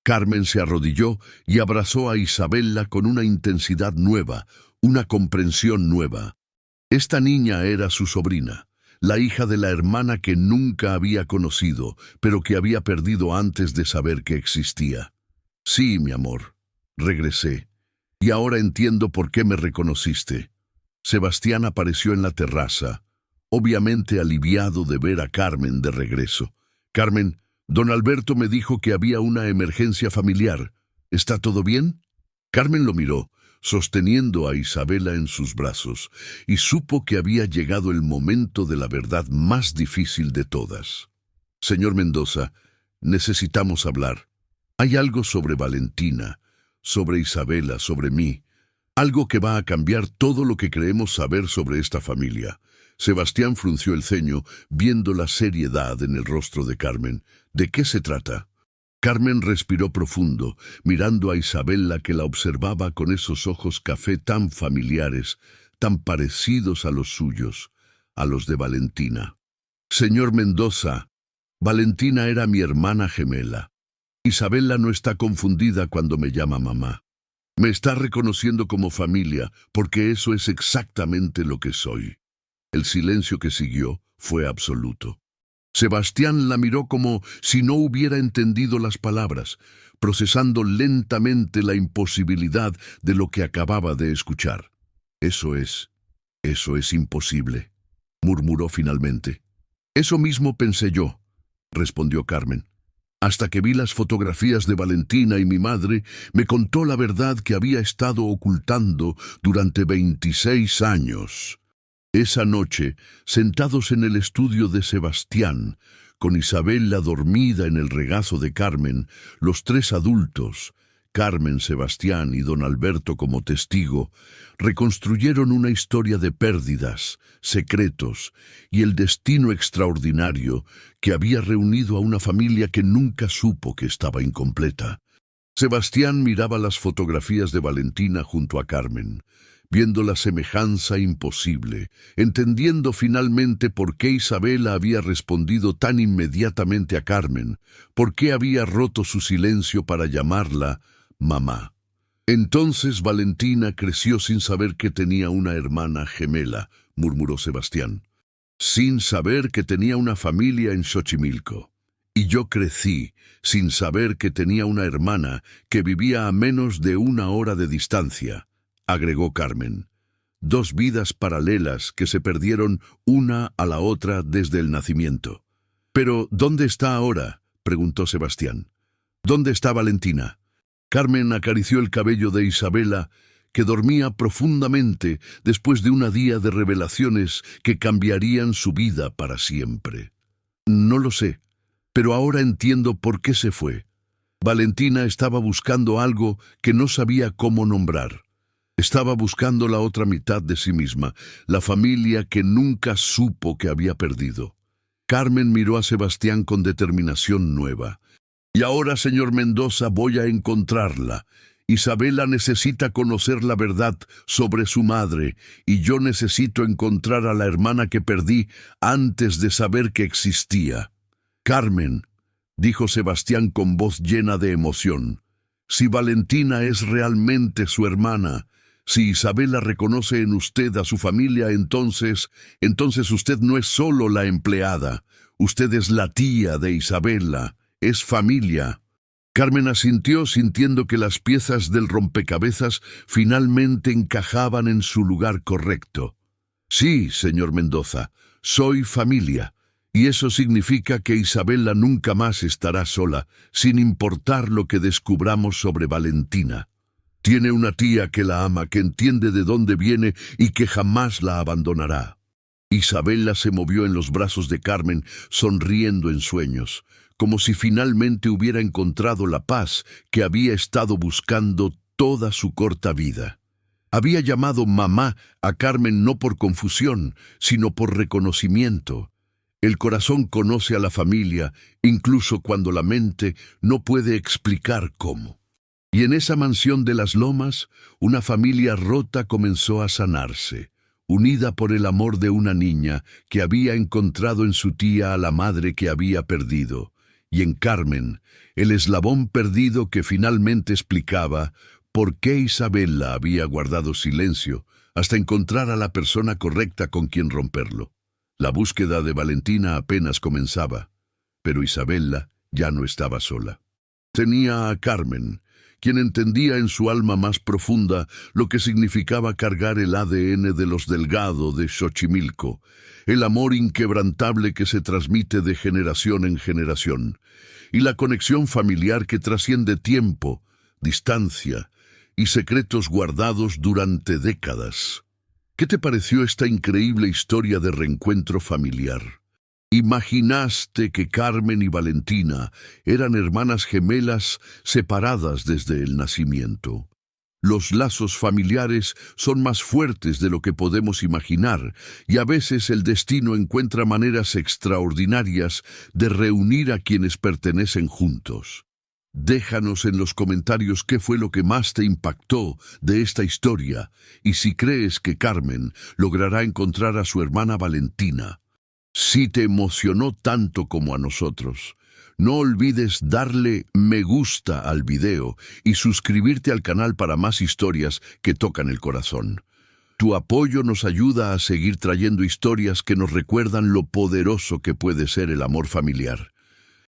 Carmen se arrodilló y abrazó a Isabella con una intensidad nueva, una comprensión nueva. Esta niña era su sobrina, la hija de la hermana que nunca había conocido, pero que había perdido antes de saber que existía. «Sí, mi amor, regresé, y ahora entiendo por qué me reconociste». Sebastián apareció en la terraza, obviamente aliviado de ver a Carmen de regreso. «Carmen, don Alberto me dijo que había una emergencia familiar. ¿Está todo bien?» Carmen lo miró, sosteniendo a Isabella en sus brazos, y supo que había llegado el momento de la verdad más difícil de todas. «Señor Mendoza, necesitamos hablar. Hay algo sobre Valentina, sobre Isabella, sobre mí. Algo que va a cambiar todo lo que creemos saber sobre esta familia». Sebastián frunció el ceño, viendo la seriedad en el rostro de Carmen. «¿De qué se trata?» Carmen respiró profundo, mirando a Isabella que la observaba con esos ojos café tan familiares, tan parecidos a los suyos, a los de Valentina. «Señor Mendoza, Valentina era mi hermana gemela. Isabella no está confundida cuando me llama mamá. Me está reconociendo como familia, porque eso es exactamente lo que soy». El silencio que siguió fue absoluto. Sebastián la miró como si no hubiera entendido las palabras, procesando lentamente la imposibilidad de lo que acababa de escuchar. Eso es imposible», murmuró finalmente. «Eso mismo pensé yo. respondió Carmen. Hasta que vi las fotografías de Valentina y mi madre, me contó la verdad que había estado ocultando durante 26 años. Esa noche, sentados en el estudio de Sebastián, con Isabela dormida en el regazo de Carmen, los tres adultos, Carmen, Sebastián y don Alberto como testigo, reconstruyeron una historia de pérdidas, secretos y el destino extraordinario que había reunido a una familia que nunca supo que estaba incompleta. Sebastián miraba las fotografías de Valentina junto a Carmen, viendo la semejanza imposible, entendiendo finalmente por qué Isabela había respondido tan inmediatamente a Carmen, por qué había roto su silencio para llamarla mamá. Entonces Valentina creció sin saber que tenía una hermana gemela, murmuró Sebastián, sin saber que tenía una familia en Xochimilco. Y yo crecí sin saber que tenía una hermana que vivía a menos de 1 hora de distancia, agregó Carmen. 2 vidas paralelas que se perdieron una a la otra desde el nacimiento. «¿Pero dónde está ahora?», preguntó Sebastián. «¿Dónde está Valentina?». Carmen acarició el cabello de Isabela, que dormía profundamente después de un día de revelaciones que cambiarían su vida para siempre. «No lo sé, pero ahora entiendo por qué se fue. Valentina estaba buscando algo que no sabía cómo nombrar. Estaba buscando la otra mitad de sí misma, la familia que nunca supo que había perdido». Carmen miró a Sebastián con determinación nueva. «Y ahora, señor Mendoza, voy a encontrarla. Isabela necesita conocer la verdad sobre su madre, y yo necesito encontrar a la hermana que perdí antes de saber que existía». «Carmen», dijo Sebastián con voz llena de emoción, «si Valentina es realmente su hermana, si Isabela reconoce en usted a su familia, entonces usted no es solo la empleada, usted es la tía de Isabela, es familia». Carmen asintió sintiendo que las piezas del rompecabezas finalmente encajaban en su lugar correcto. «Sí, señor Mendoza, soy familia, y eso significa que Isabela nunca más estará sola, sin importar lo que descubramos sobre Valentina. Tiene una tía que la ama, que entiende de dónde viene y que jamás la abandonará». Isabela se movió en los brazos de Carmen, sonriendo en sueños, como si finalmente hubiera encontrado la paz que había estado buscando toda su corta vida. Había llamado mamá a Carmen no por confusión, sino por reconocimiento. El corazón conoce a la familia, incluso cuando la mente no puede explicar cómo. Y en esa mansión de las Lomas, una familia rota comenzó a sanarse, unida por el amor de una niña que había encontrado en su tía a la madre que había perdido, y en Carmen, el eslabón perdido que finalmente explicaba por qué Isabela había guardado silencio hasta encontrar a la persona correcta con quien romperlo. La búsqueda de Valentina apenas comenzaba, pero Isabela ya no estaba sola. Tenía a Carmen, quien entendía en su alma más profunda lo que significaba cargar el ADN de los Delgado de Xochimilco, el amor inquebrantable que se transmite de generación en generación, y la conexión familiar que trasciende tiempo, distancia y secretos guardados durante décadas. ¿Qué te pareció esta increíble historia de reencuentro familiar? ¿Imaginaste que Carmen y Valentina eran hermanas gemelas separadas desde el nacimiento? Los lazos familiares son más fuertes de lo que podemos imaginar, y a veces el destino encuentra maneras extraordinarias de reunir a quienes pertenecen juntos. Déjanos en los comentarios qué fue lo que más te impactó de esta historia, y si crees que Carmen logrará encontrar a su hermana Valentina. Si te emocionó tanto como a nosotros, no olvides darle me gusta al video y suscribirte al canal para más historias que tocan el corazón. Tu apoyo nos ayuda a seguir trayendo historias que nos recuerdan lo poderoso que puede ser el amor familiar.